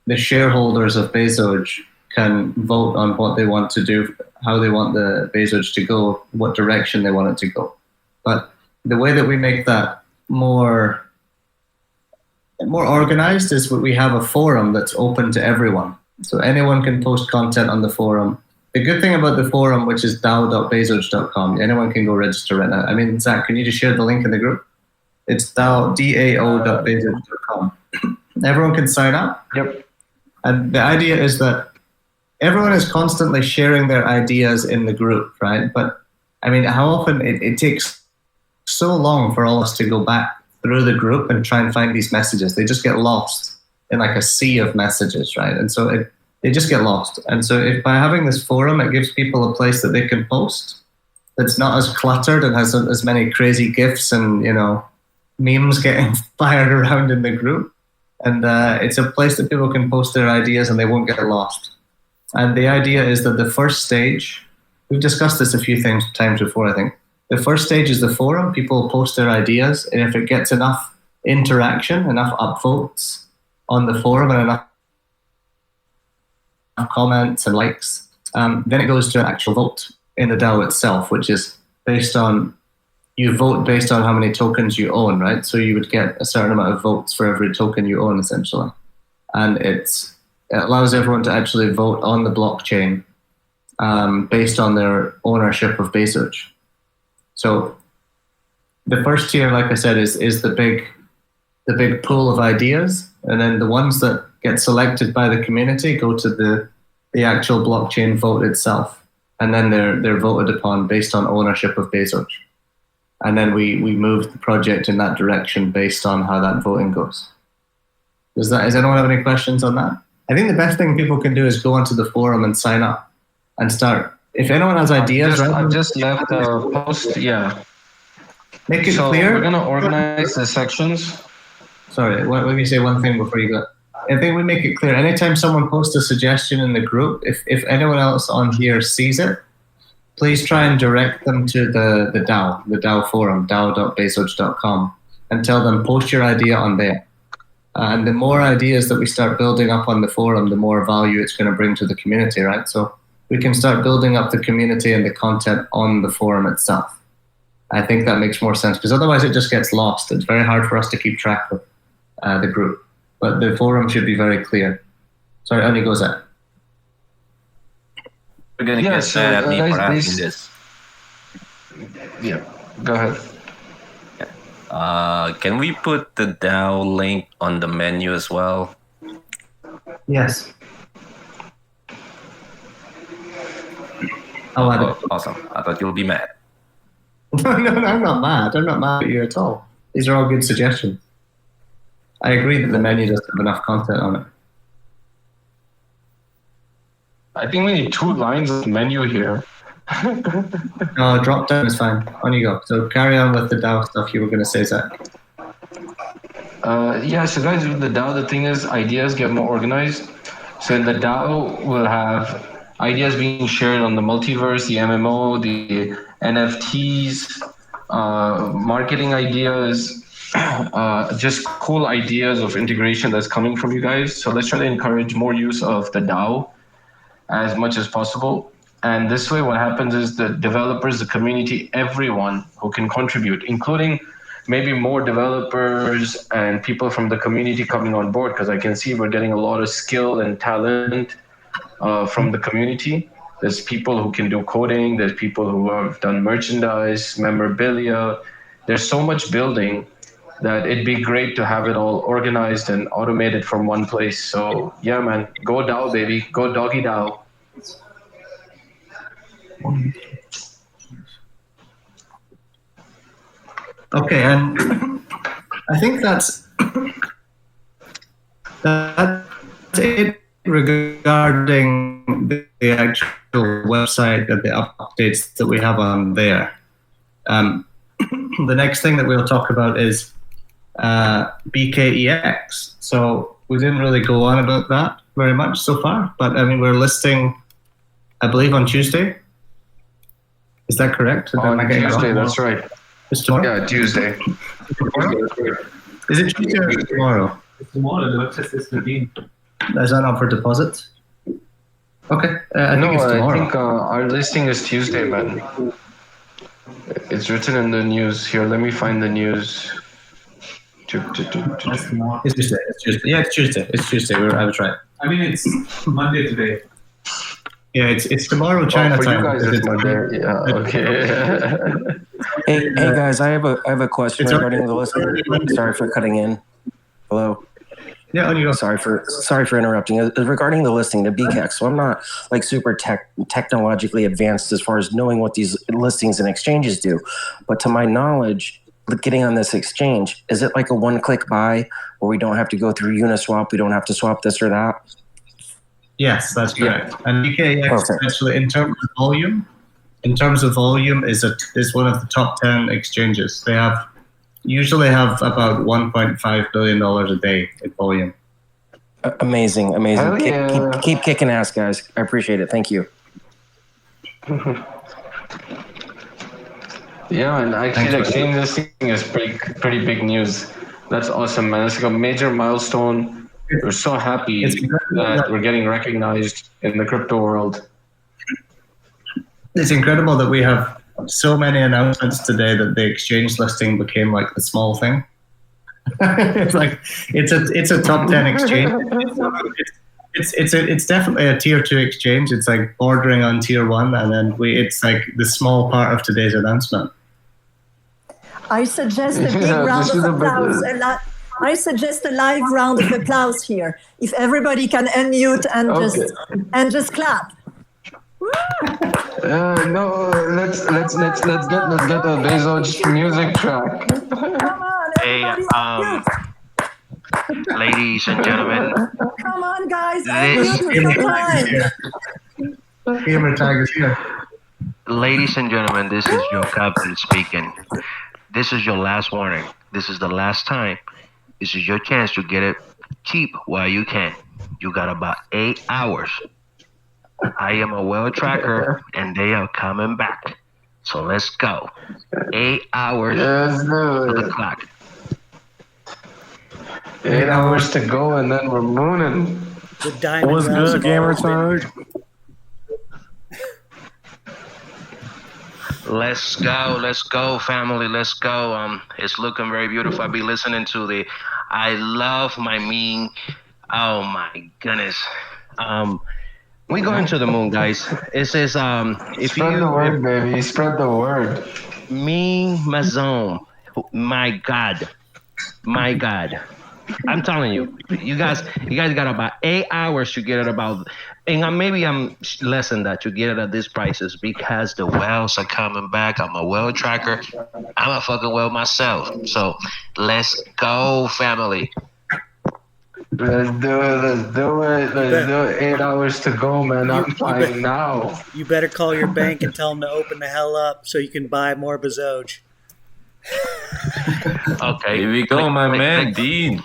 the shareholders of Bezoge can vote on what they want to do, how they want the Bezoge to go, what direction they want it to go. But the way that we make that more organized is we have a forum that's open to everyone. So anyone can post content on the forum. The good thing about the forum, which is dao.bezoge.com, anyone can go register right now. I mean, Zach, can you just share the link in the group? It's dao.bezoge.com. Everyone can sign up. Yep. And the idea is that everyone is constantly sharing their ideas in the group, right? But I mean, how often it takes so long for all of us to go back through the group and try and find these messages. They just get lost in like a sea of messages, right? And so they just get lost. And so if by having this forum, it gives people a place that they can post that's not as cluttered and has as many crazy GIFs and, you know, memes getting fired around in the group. And it's a place that people can post their ideas and they won't get lost. And the idea is that the first stage, we've discussed this a few times before, I think. The first stage is the forum. People post their ideas, and if it gets enough interaction, enough upvotes on the forum and enough comments and likes, then it goes to an actual vote in the DAO itself, which is you vote based on how many tokens you own, right? So you would get a certain amount of votes for every token you own, essentially. And it allows everyone to actually vote on the blockchain based on their ownership of Bezoge. So the first tier, like I said, is the big pool of ideas, and then the ones that get selected by the community go to the actual blockchain vote itself, and then they're voted upon based on ownership of Bezoge. And then we move the project in that direction based on how that voting goes. Does anyone have any questions on that? I think the best thing people can do is go onto the forum and sign up and start. If anyone has ideas, I've just left a post. Yeah. Make it clear. We're gonna organize the sections. Sorry, let me say one thing before you go. I think we make it clear. Anytime someone posts a suggestion in the group, if anyone else on here sees it, please try and direct them to the DAO forum, dao.bezoge.com, and tell them post your idea on there. And the more ideas that we start building up on the forum, the more value it's going to bring to the community, right? So we can start building up the community and the content on the forum itself. I think that makes more sense because otherwise it just gets lost. It's very hard for us to keep track of the group. But the forum should be very clear. Sorry, only goes at. We're going to get mad at me for asking this. Yeah, go ahead. Can we put the DAO link on the menu as well? Yes. I'll add it. Awesome. I thought you'll be mad. No, I'm not mad. I'm not mad at you at all. These are all good suggestions. I agree that the menu doesn't have enough content on it. I think we need 2 lines of menu here. No, drop down is fine. On you go. So carry on with the DAO stuff you were going to say, Zach. Yeah, so guys, with the DAO, the thing is, ideas get more organized. So in the DAO, we'll have ideas being shared on the multiverse, the MMO, the NFTs, marketing ideas, just cool ideas of integration that's coming from you guys. So let's try to encourage more use of the DAO as much as possible. And this way, what happens is the developers, the community, everyone who can contribute, including maybe more developers and people from the community coming on board, because I can see we're getting a lot of skill and talent from the community. There's people who can do coding. There's people who have done merchandise, memorabilia. There's so much building that it'd be great to have it all organized and automated from one place. So yeah, man, go DAO, baby. Go doggy DAO. Okay, and I think that's it regarding the actual website and the updates that we have on there. The next thing that we'll talk about is Bkex. So we didn't really go on about that very much so far, but I mean, we're listing, I believe, on Tuesday. Is that correct? On Tuesday, that's right. It's tomorrow? Yeah, Tuesday. Is it Tuesday or tomorrow? It's tomorrow. The website says 13. Is that not for deposit? Okay. I think it's tomorrow. I think our listing is Tuesday, man. It's written in the news here. Let me find the news. That's tomorrow. It's Tuesday. Yeah, it's Tuesday. It's Tuesday. I was right. I mean, it's Monday today. Yeah, it's tomorrow China for time. You guys, it's Monday. Yeah. Okay. Hey guys, I have a question regarding the listing. Sorry for cutting in. Hello. Yeah, on you go. Sorry for interrupting. Regarding the listing, the Bkex, so I'm not like super technologically advanced as far as knowing what these listings and exchanges do, but to my knowledge, getting on this exchange, is it like a one-click buy where we don't have to go through Uniswap, we don't have to swap this or that? Yes, that's correct. Yeah. And Bkex actually, in terms of volume, is one of the top 10 exchanges. They usually have about $1.5 billion a day in volume. Amazing. Keep kicking ass, guys. I appreciate it. Thank you. Yeah, and actually, the exchange listing is pretty big news. That's awesome, man. It's like a major milestone. We're so happy that we're getting recognized in the crypto world. It's incredible that we have so many announcements today that the exchange listing became like the small thing. It's like it's a top 10 exchange. It's definitely a tier 2 exchange. It's like bordering on tier 1, and then it's like the small part of today's announcement. I suggest a big round of applause. I suggest a live round of applause here. If everybody can unmute and just clap. No, let's get a Bezoge music track. Hey, ladies and gentlemen. Come on, guys. Gamer tag is here. Ladies and gentlemen, this is your captain speaking. This is your last warning. This is the last time. This is your chance to get it cheap while you can. You got about 8 hours. I am a whale tracker, and they are coming back. So let's go. 8 hours for the clock. 8 hours to go, and then we're mooning. What's good, gamer tag? Let's go, family. Let's go. It's looking very beautiful. I'll be listening to the I love my meme. Oh my goodness. We going to the moon, guys. It says if spread the word, baby. Spread the word. Amazon. My God. I'm telling you, you guys got about 8 hours to get it about, and maybe I'm less than that to get it at these prices because the whales are coming back. I'm a whale tracker. I'm a fucking whale myself. So let's go, family. Let's do it. Let's do it. Let's do it. 8 hours to go, man. I'm flying now. You better call your bank and tell them to open the hell up so you can buy more Bezoge. Okay. Here we go, my man, Dean.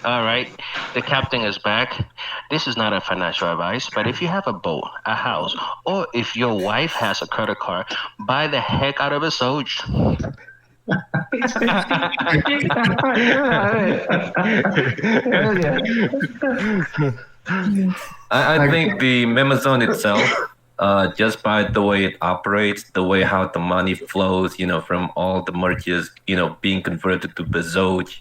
All right, the captain is back. This is not a financial advice, but if you have a boat, a house, or if your wife has a credit card, buy the heck out of a Zoji. I think the Amazon itself, just by the way it operates, the way how the money flows, from all the merges, being converted to Bezoge,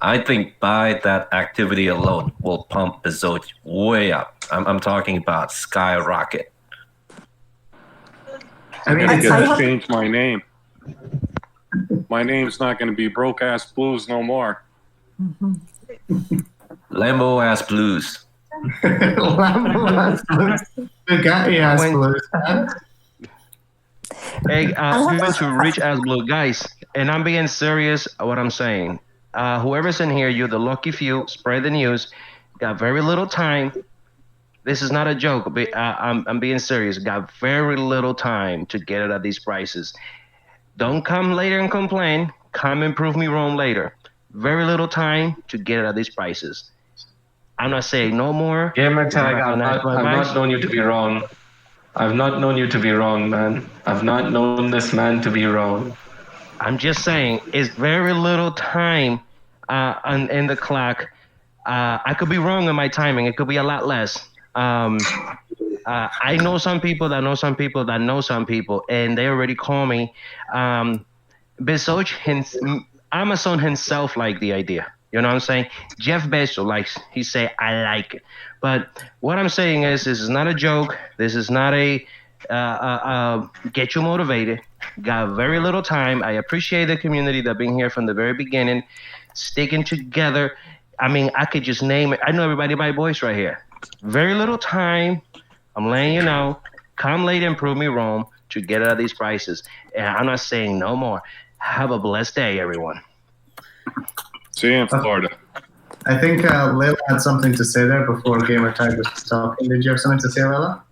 I think by that activity alone will pump Bezoge way up. I'm talking about skyrocket. I'm going to change my name. My name's not going to be Broke Ass Blues no more. Lambo Ass Blues. Lambo Ass Blues. Bugatti Ass Blues. Hey, we went to Rich Ass Blue, guys, and I'm being serious what I'm saying. Whoever's in here, you're the lucky few. Spread the news. Got very little time. This is not a joke. I'm being serious. Got very little time to get it at these prices. Don't come later and complain. Come and prove me wrong later. Very little time to get it at these prices. I'm not saying no more. Gamer Tag, I've not known you to be wrong. I've not known you to be wrong, man. I've not known this man to be wrong. I'm just saying, it's very little time in the clock. I could be wrong in my timing. It could be a lot less. I know some people that know some people that know some people, and they already call me. Bezoge, Amazon himself liked the idea. You know what I'm saying? Jeff Bezos likes. He say, I like it. But what I'm saying is, this is not a joke. This is not a get you motivated. Got very little time. I appreciate the community that been here from the very beginning, sticking together. I mean, I could just name it. I know everybody by voice right here. Very little time. I'm letting you know. Come late and prove me wrong to get out of these prices. And I'm not saying no more. Have a blessed day, everyone. See you in Florida. I think Leila had something to say there before Gamer Tag was talking. Did you have something to say, Leila?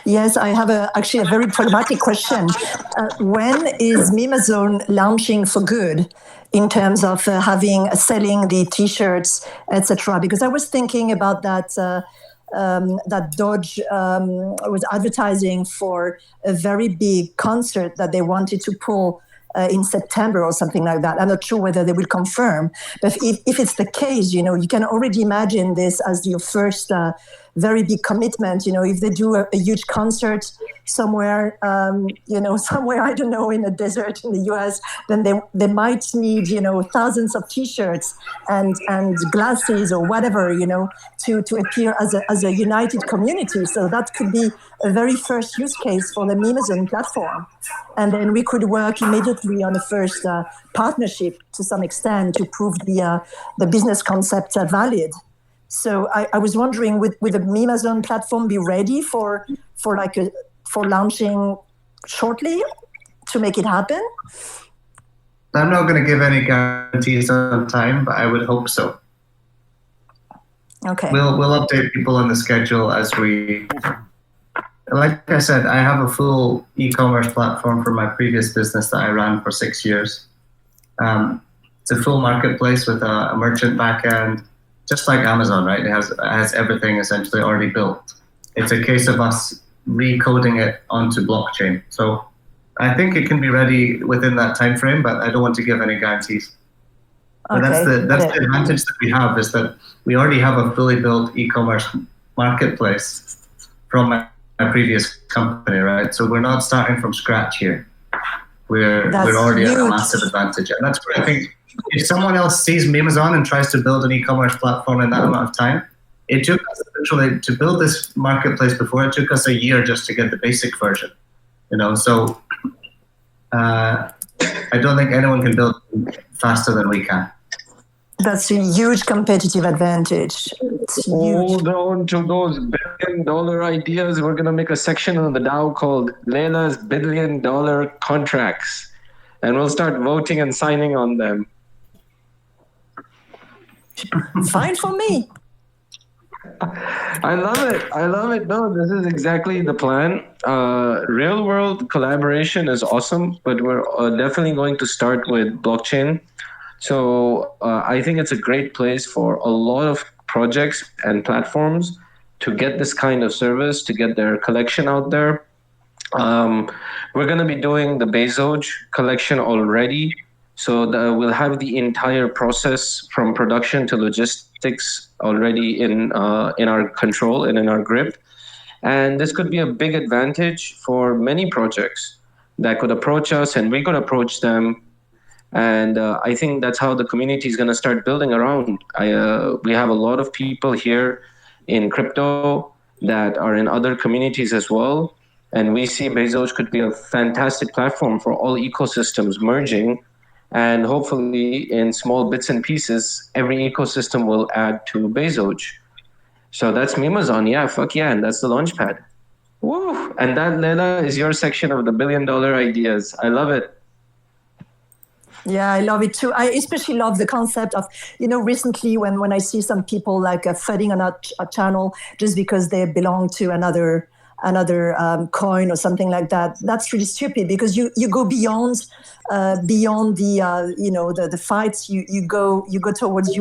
Yes, I have actually a very pragmatic question. When is Mimazone launching for good in terms of selling the T-shirts, etc.? Because I was thinking about that Doge was advertising for a very big concert that they wanted to pull in September or something like that. I'm not sure whether they will confirm, but if it's the case, you can already imagine this as your first very big commitment. If they do a huge concert somewhere, somewhere, I don't know, in a desert in the US, then they might need, thousands of T-shirts and glasses or whatever, to appear as a united community. So that could be a very first use case for the Mimazone platform. And then we could work immediately on the first partnership to some extent to prove the business concept valid. So I was wondering, would the Mimazone platform be ready for launching shortly to make it happen? I'm not going to give any guarantees on time, but I would hope so. Okay. We'll update people on the schedule as we. Like I said, I have a full e-commerce platform for my previous business that I ran for 6 years. It's a full marketplace with a merchant backend, just like Amazon, right? It has everything essentially already built. It's a case of us recoding it onto blockchain. So I think it can be ready within that time frame, but I don't want to give any guarantees. But that's the advantage that we have, is that we already have a fully built e-commerce marketplace from my previous company, right? So we're not starting from scratch here. We're already at a massive advantage, and that's where I think if someone else sees Mimazone and tries to build an e-commerce platform in that amount of time, it took us literally to build this marketplace before. It took us a year just to get the basic version, So I don't think anyone can build faster than we can. That's a huge competitive advantage. Hold on to those billion-dollar ideas. We're going to make a section on the DAO called Leila's billion-dollar contracts, and we'll start voting and signing on them. Fine for me. I love it. I love it. No, this is exactly the plan. Real world collaboration is awesome, but we're definitely going to start with blockchain. So I think it's a great place for a lot of projects and platforms to get this kind of service, to get their collection out there. We're going to be doing the Bezoge collection already. So we'll have the entire process from production to logistics already in our control and in our grip. And this could be a big advantage for many projects that could approach us and we could approach them. And I think that's how the community is going to start building around. We have a lot of people here in crypto that are in other communities as well. And we see Bezoge could be a fantastic platform for all ecosystems merging. And hopefully in small bits and pieces, every ecosystem will add to Bezoge. So that's Mimazon. Yeah, fuck yeah. And that's the launchpad. Woo! And that, Leila, is your section of the $1 billion ideas. I love it. Yeah, I love it too. I especially love the concept of, recently when I see some people like flooding on a channel just because they belong to another coin or something like that. That's really stupid because you go beyond the fights. You go towards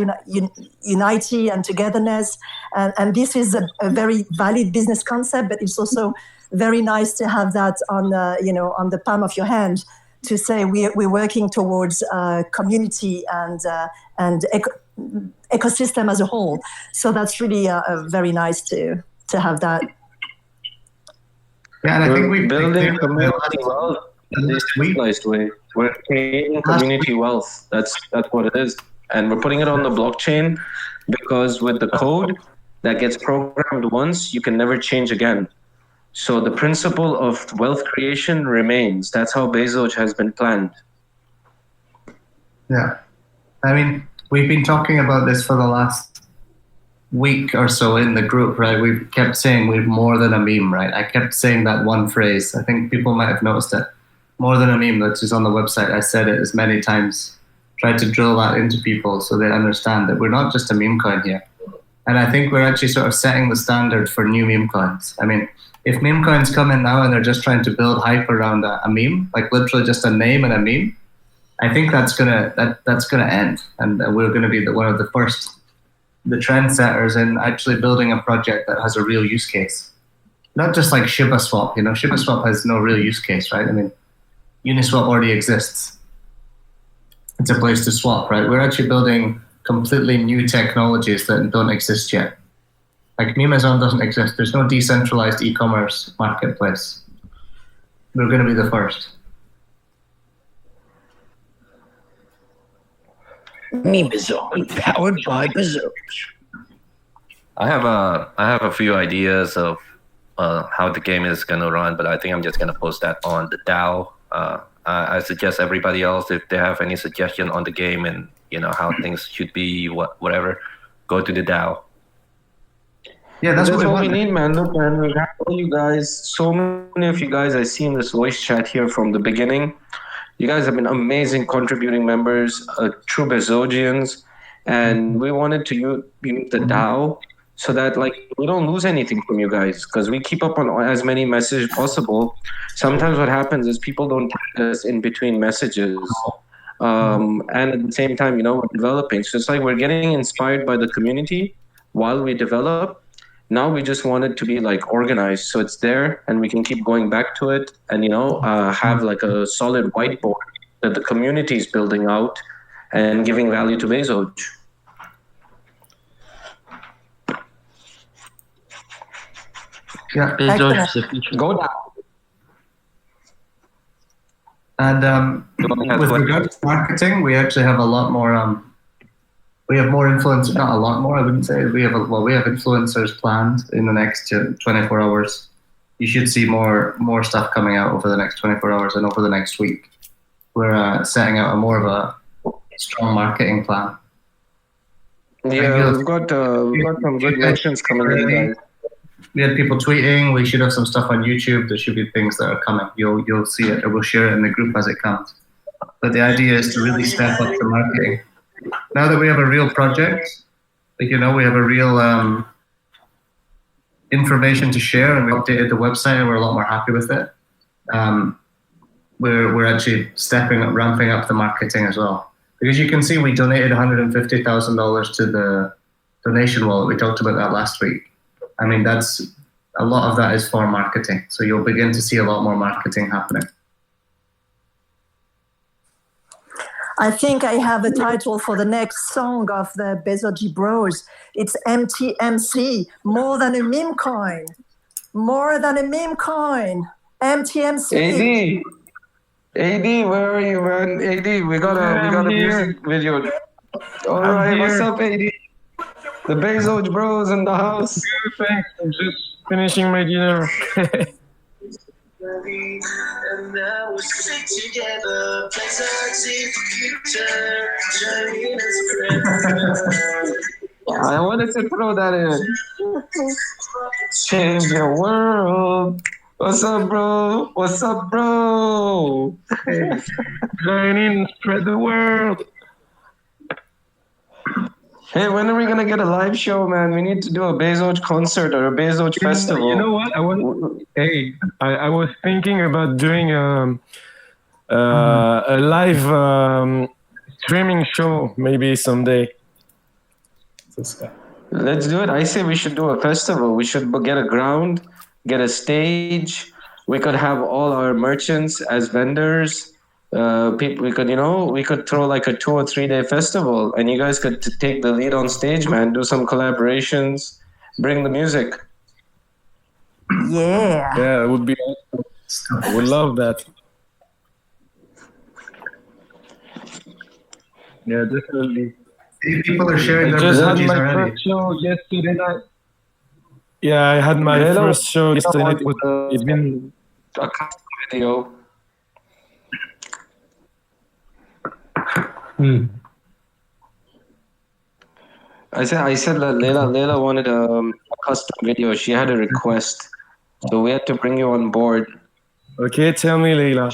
unity and togetherness, and this is a very valid business concept. But it's also very nice to have that on the palm of your hand to say we're working towards community and ecosystem as a whole. So that's really very nice to have that. Yeah, and I think we're building community wealth in a decentralized way. We're creating community wealth. That's what it is. And we're putting it on the blockchain because with the code that gets programmed once, you can never change again. So the principle of wealth creation remains. That's how Bezoge has been planned. Yeah. I mean, we've been talking about this for the last week or so in the group, right? We've kept saying we're more than a meme, right? I kept saying that one phrase. I think people might have noticed it. More than a meme, that's just on the website. I said it as many times. Tried to drill that into people so they understand that we're not just a meme coin here. And I think we're actually sort of setting the standard for new meme coins. I mean, if meme coins come in now and they're just trying to build hype around a meme, like literally just a name and a meme, I think that's gonna end, and we're gonna be one of the first, the trendsetters in actually building a project that has a real use case, not just like Shiba Swap. Shiba Swap has no real use case, right? I mean, Uniswap already exists. It's a place to swap, right? We're actually building completely new technologies that don't exist yet. Like Mimazon doesn't exist. There's no decentralized e-commerce marketplace. We're going to be the first. Mimazon, powered by Bezoge. I have a few ideas of how the game is going to run, but I think I'm just going to post that on the DAO. I suggest everybody else, if they have any suggestion on the game and how things should be, whatever, go to the DAO. Yeah, that's what we need, man. Look, man, we have all you guys. So many of you guys I see in this voice chat here from the beginning. You guys have been amazing contributing members, true Bezogians, and we wanted to use the DAO so that we don't lose anything from you guys, because we keep up on as many messages possible. Sometimes what happens is people don't tag us in between messages, and at the same time, we're developing. So it's like we're getting inspired by the community while we develop. Now we just want it to be organized, so it's there and we can keep going back to it and have a solid whiteboard that the community is building out and giving value to Bezoge. Yeah, Bezoge is the future. Go down. And with regards to marketing, we actually have a lot more. We have more influence, not a lot more, I wouldn't say. We have influencers planned in the next 24 hours. You should see more stuff coming out over the next 24 hours and over the next week. We're setting out more of a strong marketing plan. Yeah, we've got some good mentions coming in, guys. We had people tweeting. We should have some stuff on YouTube. There should be things that are coming. You'll see it, or we'll share it in the group as it comes. But the idea is to really step up the marketing. Now that we have a real project, we have a real information to share, and we updated the website, and we're a lot more happy with it. We're actually ramping up the marketing as well, because you can see we donated $150,000 to the donation wallet. We talked about that last week. I mean, that's a lot of that is for marketing. So you'll begin to see a lot more marketing happening. I think I have a title for the next song of the Bezoge Bros. It's MTMC, more than a meme coin. More than a meme coin. MTMC. AD, where are you, man? AD, we got a music video. All right, what's up, AD? The Bezoge Bros in the house. Thanks. I'm just finishing my dinner. I wanted to throw that in. Change your world. What's up, bro? What's up, bro? Join in, spread the word. Hey, when are we gonna get a live show, man? We need to do a Bezoge concert or a Bezoge festival. You know what? I was thinking about doing a live streaming show maybe someday. Let's do it. I say we should do a festival. We should get a ground, get a stage. We could have all our merchants as vendors. People, we could throw like a 2 or 3 day festival, and you guys could take the lead on stage, man. Do some collaborations, bring the music. Yeah. Yeah, it would be awesome. I would love that. Yeah, definitely. People are sharing their just had Bezojis my already. first show yesterday night. Yeah, I had my first show yesterday night. It's been a custom video. I said that Leila wanted a custom video. She had a request, so we had to bring you on board. Okay, tell me, Leila.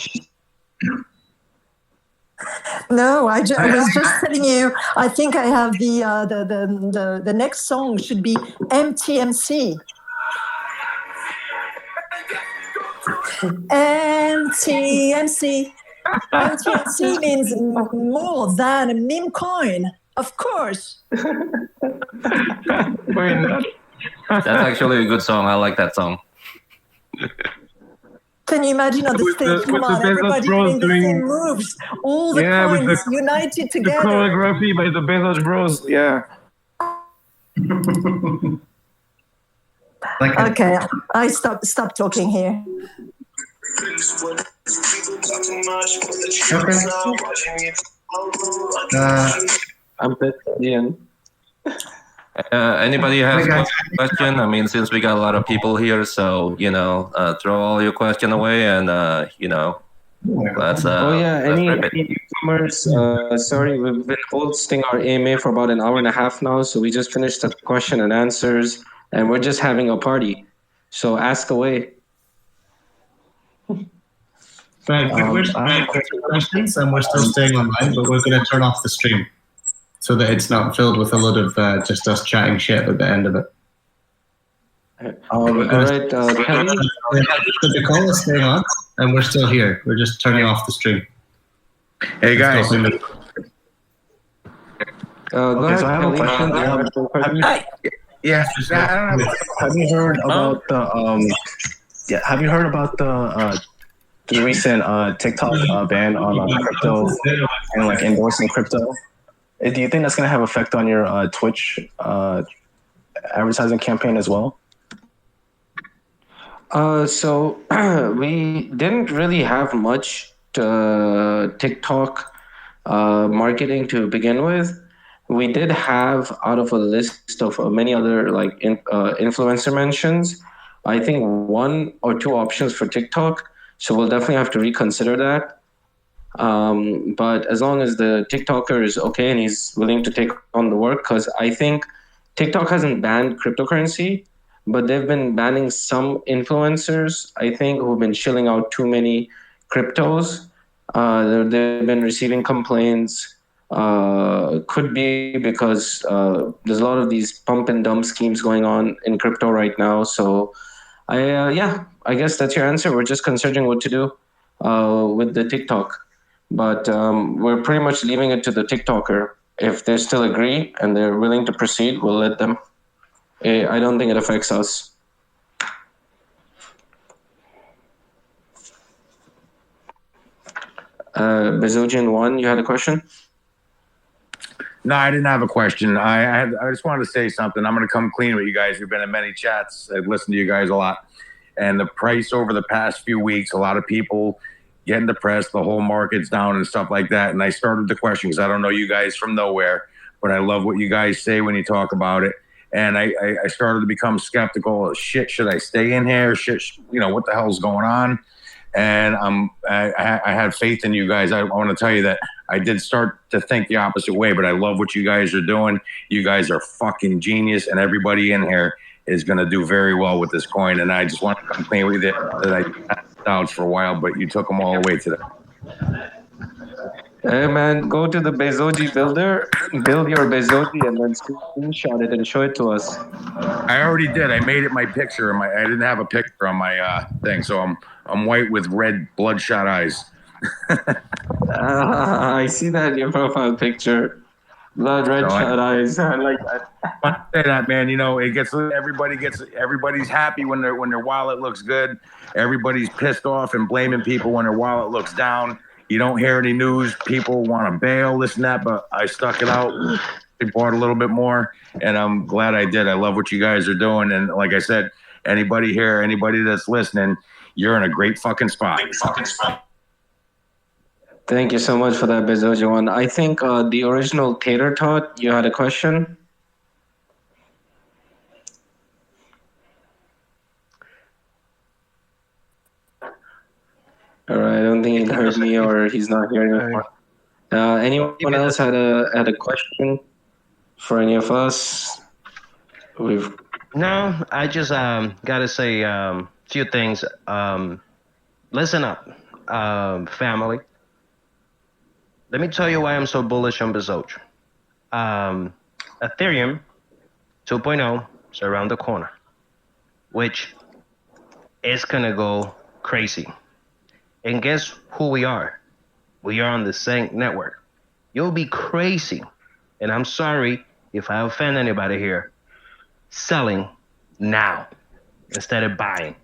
No, I was just telling you. I think I have the next song should be MTMC. MTMC. MTMC means more than a meme coin, of course. That's actually a good song. I like that song. Can you imagine on the stage? Come on, everybody doing the same moves. All the coins united together. The choreography by the Bezoge Bros. Yeah. Okay, I stop talking here. Okay. I'm Ian. Anybody has a question? I mean, since we got a lot of people here, so throw all your question away, and let's. Any newcomers? Sorry, we've been hosting our AMA for about an hour and a half now, so we just finished the question and answers, and we're just having a party. So ask away. Right, we're questions, and we're still staying online, but we're going to turn off the stream so that it's not filled with a lot of just us chatting shit at the end of it. All right, Kelly. The call is staying on, and we're still here. We're just turning off the stream. Hey guys. Go ahead, So I have a question. Yeah, I don't know. Have you heard about have you heard about the recent TikTok ban on crypto and like endorsing crypto? Do you think that's going to have effect on your Twitch advertising campaign as well? So we didn't really have much TikTok marketing to begin with. We did have, out of a list of many other influencer mentions, I think 1 or 2 options for TikTok. So we'll definitely have to reconsider that. But as long as the TikToker is okay and he's willing to take on the work, because I think TikTok hasn't banned cryptocurrency, but they've been banning some influencers, I think, who've been shilling out too many cryptos. They've been receiving complaints Could be because there's a lot of these pump and dump schemes going on in crypto right now. So, I guess that's your answer. We're just considering what to do with the TikTok, but we're pretty much leaving it to the TikToker. If they still agree and they're willing to proceed, we'll let them. I don't think it affects us. Bezogian 1, you had a question? No, I didn't have a question. I just wanted to say something. I'm going to come clean with you guys. We've been in many chats. I've listened to you guys a lot. And the price over the past few weeks, a lot of people getting depressed. The whole market's down and stuff like that. And I started the question because I don't know you guys from nowhere, but I love what you guys say when you talk about it. And I started to become skeptical. Shit, should I stay in here? Shit, what the hell's going on? And I had faith in you guys. I want to tell you that I did start to think the opposite way, but I love what you guys are doing. You guys are fucking genius, and everybody in here is going to do very well with this coin. And I just want to complain with you that I had doubts for a while, but you took them all the way to the. Hey man, go to the Zoji Builder, build your Bezoge, and then screenshot it and show it to us. I already did. I made it my picture. I didn't have a picture on my thing, so I'm white with red bloodshot eyes. I see that in your profile picture. Blood red shot eyes. I like that. I say that, man. Everybody's happy when their wallet looks good. Everybody's pissed off and blaming people when their wallet looks down. You don't hear any news. People want to bail, this and that, but I stuck it out. I bought a little bit more, and I'm glad I did. I love what you guys are doing, and like I said, anybody here, anybody that's listening, you're in a great fucking spot. Thank you so much for that, Bezoge 1. I think the original Tater Tot, you had a question? All right, I don't think he heard me or he's not hearing anymore. Anyone else had a question for any of us? No, I just gotta say few things. Listen up, family. Let me tell you why I'm so bullish on Bezoge. Ethereum 2.0 is around the corner, which is gonna go crazy. And guess who we are? We are on the same network. You'll be crazy, and I'm sorry if I offend anybody here, selling now instead of buying.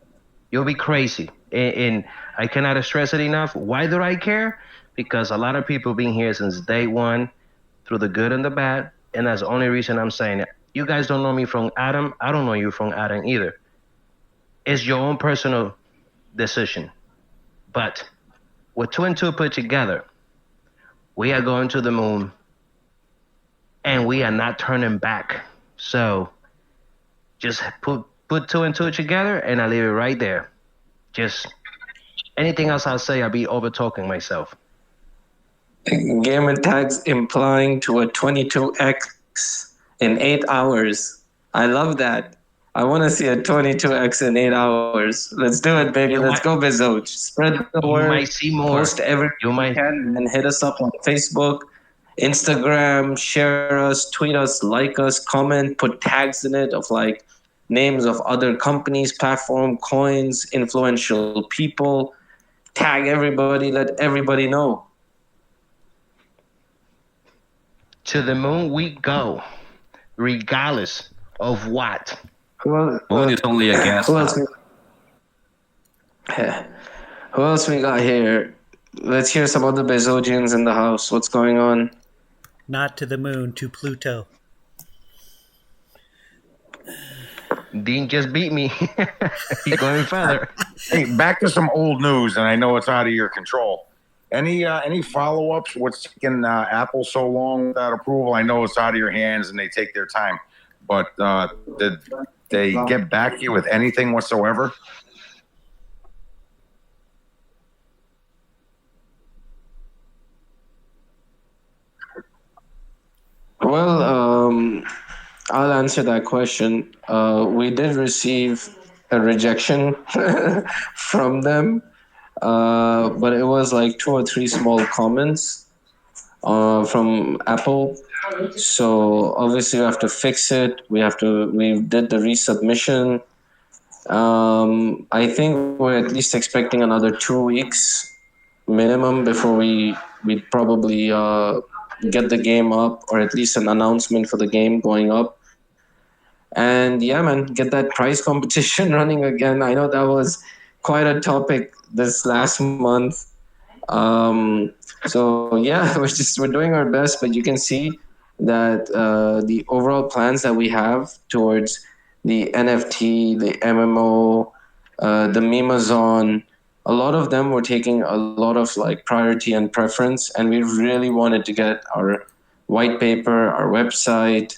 You'll be crazy. And I cannot stress it enough. Why do I care? Because a lot of people been here since day one, through the good and the bad, and that's the only reason I'm saying it. You guys don't know me from Adam. I don't know you from Adam either. It's your own personal decision. But with 2 and 2 put together, we are going to the moon, and we are not turning back. So just put 2 and 2 together, and I leave it right there. Just anything else I'll say, I'll be over talking myself. Gamer tags implying to a 22x in 8 hours. I love that. I want to see a 22x in 8 hours. Let's do it, baby. Let's go, Bezoge. Spread the word. You might see more. Post everything you can, and hit us up on Facebook, Instagram, share us, tweet us, like us, comment, put tags in it of like names of other companies, platform, coins, influential people. Tag everybody. Let everybody know. To the moon we go, regardless of what. Moon is only a gas. Who else we got here? Let's hear some other Bezogians in the house. What's going on? Not to the moon, to Pluto. Dean just beat me. He's going further. Hey, back to some old news, and I know it's out of your control. Any follow-ups? What's taking Apple so long without approval? I know it's out of your hands, and they take their time. But did they get back to you with anything whatsoever? Well, I'll answer that question. We did receive a rejection from them, but it was like 2 or 3 small comments. from Apple. So obviously we have to fix it. We did the resubmission. I think we're at least expecting another 2 weeks minimum before we probably get the game up, or at least an announcement for the game going up. And yeah, man, get that prize competition running again. I know that was quite a topic this last month. So yeah, we're doing our best, but you can see that the overall plans that we have towards the NFT, the MMO, the Memazon, a lot of them were taking a lot of like priority and preference, and we really wanted to get our white paper, our website,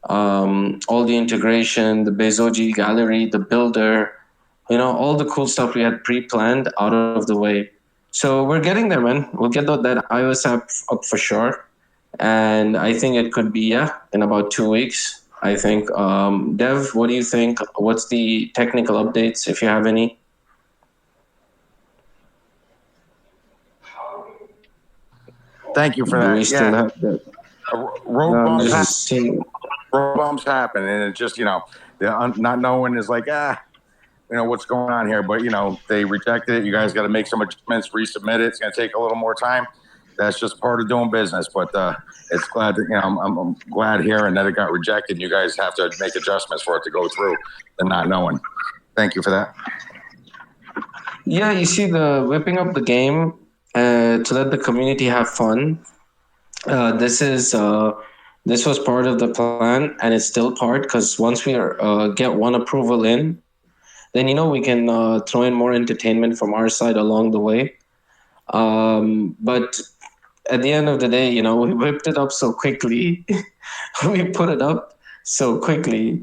all the integration, the Bezoge gallery, the builder, all the cool stuff we had pre-planned out of the way. So we're getting there, man. We'll get that iOS app up for sure. And I think it could be, in about 2 weeks, I think. Dev, what do you think? What's the technical updates, if you have any? Thank you for that. We still have that. Road bumps happen, and it just, not knowing is like, what's going on here. But, they rejected it. You guys got to make some adjustments, resubmit it. It's going to take a little more time. That's just part of doing business. But it's glad that, I'm glad hearing that it got rejected. You guys have to make adjustments for it to go through and not knowing. Thank you for that. Yeah, you see, the whipping up the game to let the community have fun. This was part of the plan, and it's still part, because once we get one approval in, then we can throw in more entertainment from our side along the way. But at the end of the day, we whipped it up so quickly. We put it up so quickly.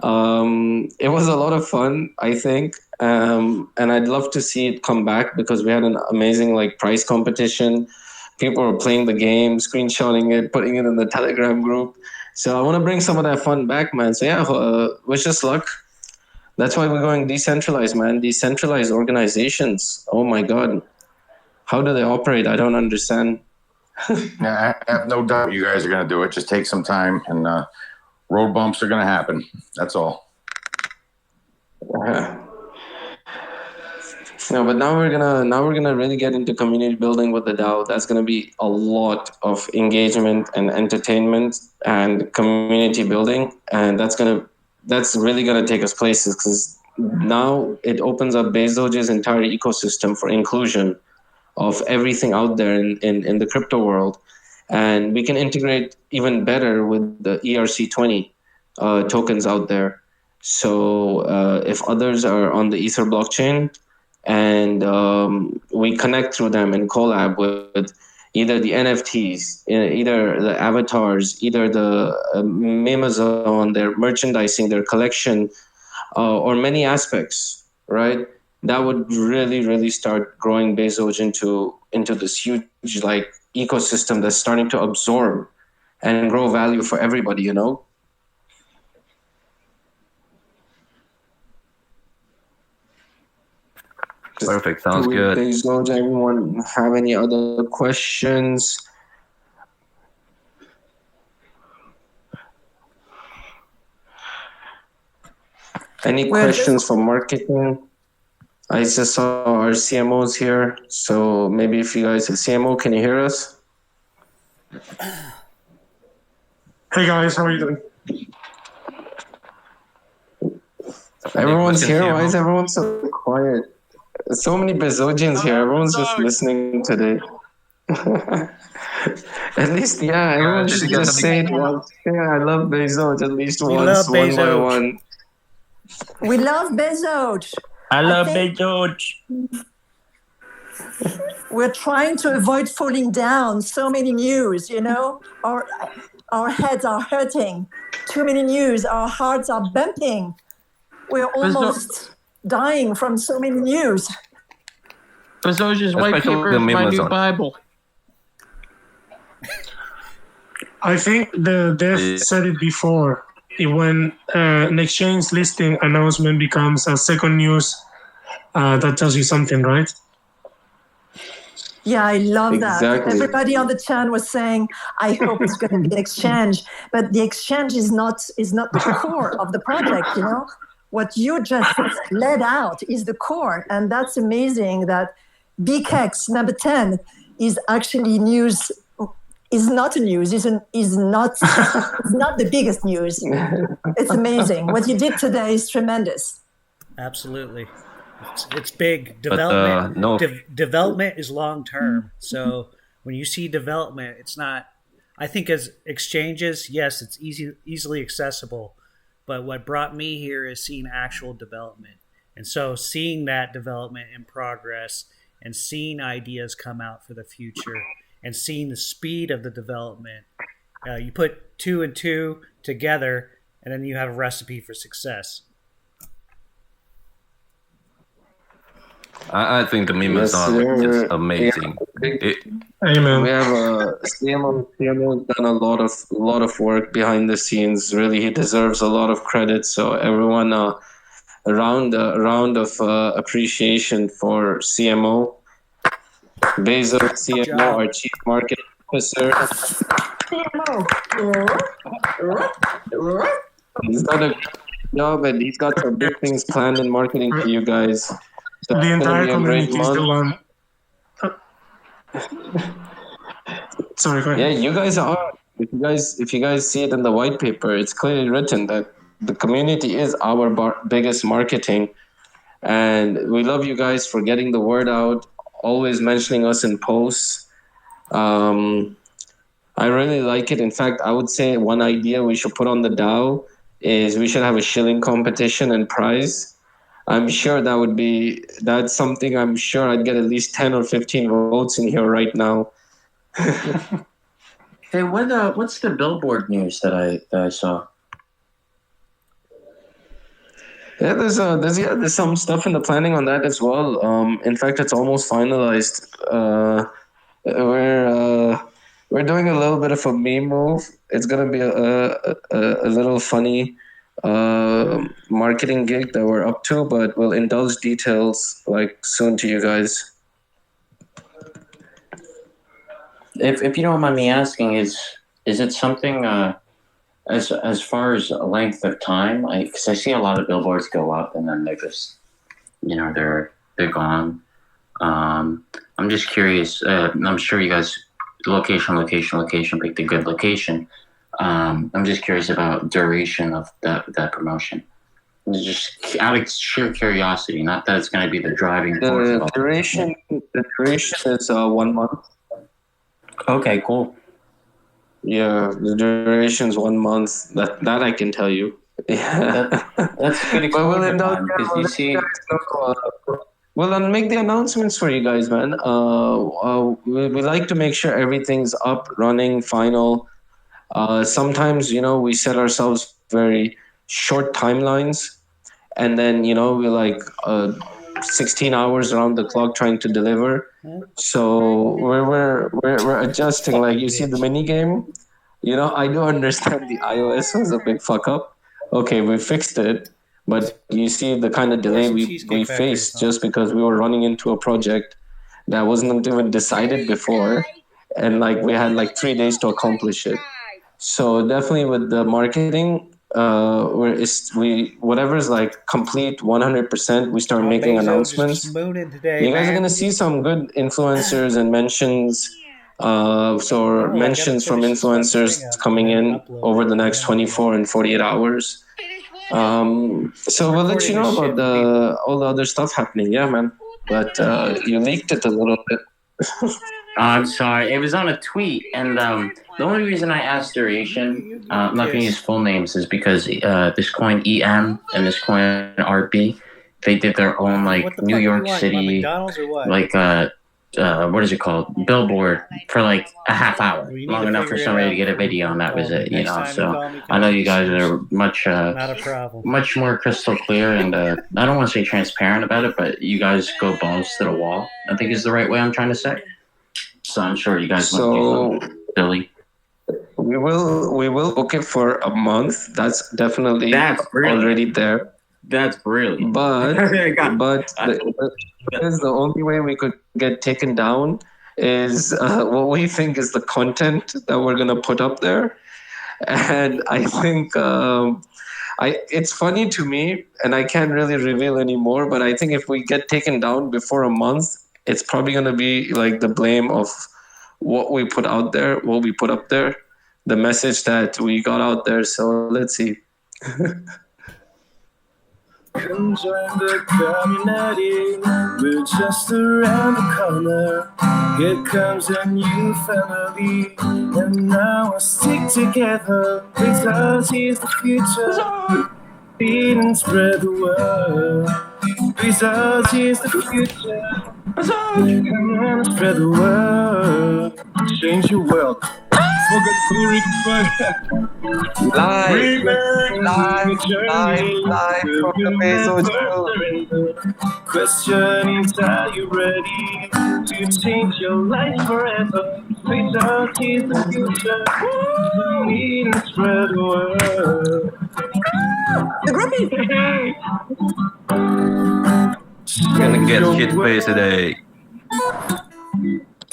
It was a lot of fun, I think. And I'd love to see it come back, because we had an amazing prize competition. People were playing the game, screenshotting it, putting it in the Telegram group. So I want to bring some of that fun back, man. So yeah, wish us luck. That's why we're going decentralized, man. Decentralized organizations. Oh my God. How do they operate? I don't understand. Yeah, I have no doubt you guys are going to do it. Just take some time, and road bumps are going to happen. That's all. No, but now we're gonna really get into community building with the DAO. That's gonna be a lot of engagement and entertainment and community building, and that's really gonna take us places, because now it opens up Bezoge's entire ecosystem for inclusion of everything out there in the crypto world, and we can integrate even better with the ERC20 tokens out there. So if others are on the Ether blockchain, and we connect through them and collab with either the NFTs, either the avatars, either the Memazon, their merchandising, their collection, or many aspects, right? That would really, really start growing Bezoge into this huge ecosystem that's starting to absorb and grow value for everybody, Perfect. Sounds good. Bezoge, anyone have any other questions? Any questions for marketing? I just saw our CMOs here, so maybe if you guys, CMO, can you hear us? Hey guys, how are you doing? Everyone's here. Why is everyone so quiet? So many Bezogians here. Everyone's just listening today. At least, everyone should just say it once. Yeah, I love Bezoge at least once, one by one. We love Bezoge. I love Bezoge. We're trying to avoid falling down. So many news, our heads are hurting. Too many news. Our hearts are bumping. We're almost dying from so many news. Bezoge's white paper is my new Bible. I think the Dev said it before. When an exchange listing announcement becomes a second news, that tells you something, right? Yeah, I love that. Exactly. Everybody on the chat was saying, I hope it's going to be an exchange, but the exchange is not the core of the project, you know? What you just laid out is the core, and that's amazing that Bkex number 10 is actually news, is not news, is not the biggest news. It's amazing. What you did today is tremendous. Absolutely. It's big. Development development is long term. So when you see development, it's not, I think as exchanges, yes, it's easily accessible. But what brought me here is seeing actual development. And so seeing that development in progress and seeing ideas come out for the future and seeing the speed of the development, you put 2 and 2 together and then you have a recipe for success. I think the Mimazon is amazing. Amen. We have CMO done a lot of work behind the scenes. Really, he deserves a lot of credit. So everyone, a round of appreciation for CMO. Bezoge, CMO, our Chief Marketing Officer. He's done a good job, and he's got some big things planned in marketing for you guys. So The entire community is the one. Sorry, go ahead. Yeah, you guys are. If you guys see it in the white paper, it's clearly written that the community is our biggest marketing, and we love you guys for getting the word out, always mentioning us in posts. I really like it. In fact, I would say one idea we should put on the DAO is we should have a shilling competition and prize. I'm sure that's something I'm sure I'd get at least 10 or 15 votes in here right now. Hey, what's the billboard news that I saw? Yeah, there's some stuff in the planning on that as well. In fact, it's almost finalized. We're doing a little bit of a meme move. It's gonna be a little funny marketing gig that we're up to, but we'll indulge details like soon to you guys. If you don't mind me asking, is it something as far as a length of time? Because I see a lot of billboards go up and then they're just, they're gone. I'm just curious. I'm sure you guys location, picked a good location. I'm just curious about duration of that promotion. Just out of sheer curiosity, not that it's going to be the driving force. The duration is 1 month. Okay, cool. Yeah, the duration is 1 month. That I can tell you. Yeah, that's good exposure time, because you see. Well, I'll make the announcements for you guys, man. We like to make sure everything's up, running, final. Sometimes, we set ourselves very short timelines, and then, we're like 16 hours around the clock trying to deliver. So we're adjusting. Like, you see the mini game, I do understand the iOS was a big fuck up. Okay, we fixed it. But you see the kind of delay we faced just because we were running into a project that wasn't even decided before. And we had 3 days to accomplish it. So definitely with the marketing, whatever's complete 100%, we start making announcements. Today, you guys are going to see some good influencers and mentions. Mentions from influencers coming in over the next 24 and 48 hours. So we'll let you know about all the other stuff happening. Yeah, man. But you leaked it a little bit. I'm sorry. It was on a tweet, and the only reason I asked duration, I'm not going to use full names, is because this coin EM and this coin RB, they did their own New York City, what is it called? Billboard for a half hour, long enough for somebody to get a video, and that was it. So I know you guys are much more crystal clear, and I don't want to say transparent about it, but you guys go balls to the wall, I think is the right way I'm trying to say. So I'm sure you guys want to do Billy. We will book it for a month. That's definitely already there. That's brilliant. But that is the only way we could get taken down is what we think is the content that we're gonna put up there, and I think it's funny to me, and I can't really reveal anymore. But I think if we get taken down before a month, it's probably gonna be like the blame of what we put out there, what we put up there, the message that we got out there. So let's see. Come join the community, we're just around the corner. Here comes a new family, and now we'll stick together. Bezoge is the future, feed and spread the word. Bezoge is the future, come on and spread the word. Change your world. Live from the Bezoge. Questioning, are you ready to change your life forever? Bezoge is the future. We need to spread the word. Gonna get shit faced today.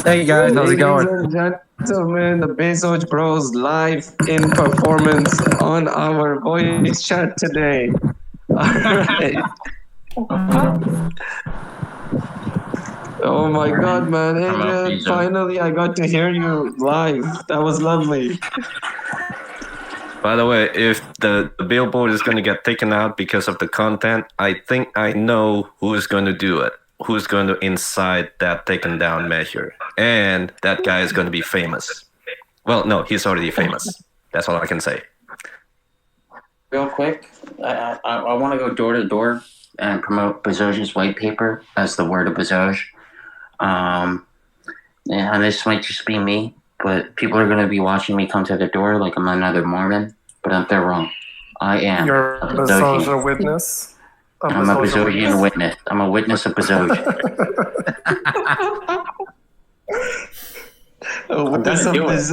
Hey guys, how's it going? Ladies and gentlemen, the Bezoge Bros live in performance on our voice chat today. Alright. Oh my god, man. Adrian, finally I got to hear you live. That was lovely. By the way, if the billboard is going to get taken out because of the content, I think I know who is going to do it. Who's going to incite that taken down measure. And that guy is going to be famous. Well, no, he's already famous. That's all I can say. Real quick, I want to go door to door and promote Bezoge's white paper as the word of Bezoge. And this might just be me, but people are going to be watching me come to the door like I'm another Mormon, but they're wrong. I am You're a Bezoge witness. I'm a Bezogian witness. I'm a witness of Bezoge. I'm gonna do it.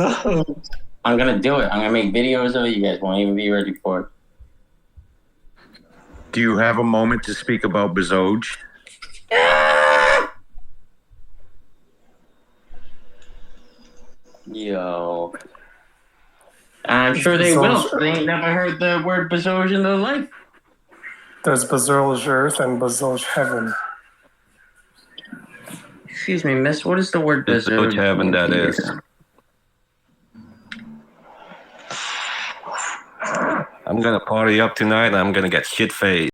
I'm gonna do it. I'm gonna make videos of it. You guys won't even be ready for it. Do you have a moment to speak about Bezoge? Yo. I'm sure they will. They ain't never heard the word Bezoge in their life. There's Bezoge Earth and Bezoge Heaven. Excuse me, miss. What is the word Bezoge Heaven, that is. I'm gonna party up tonight and I'm gonna get shit faced.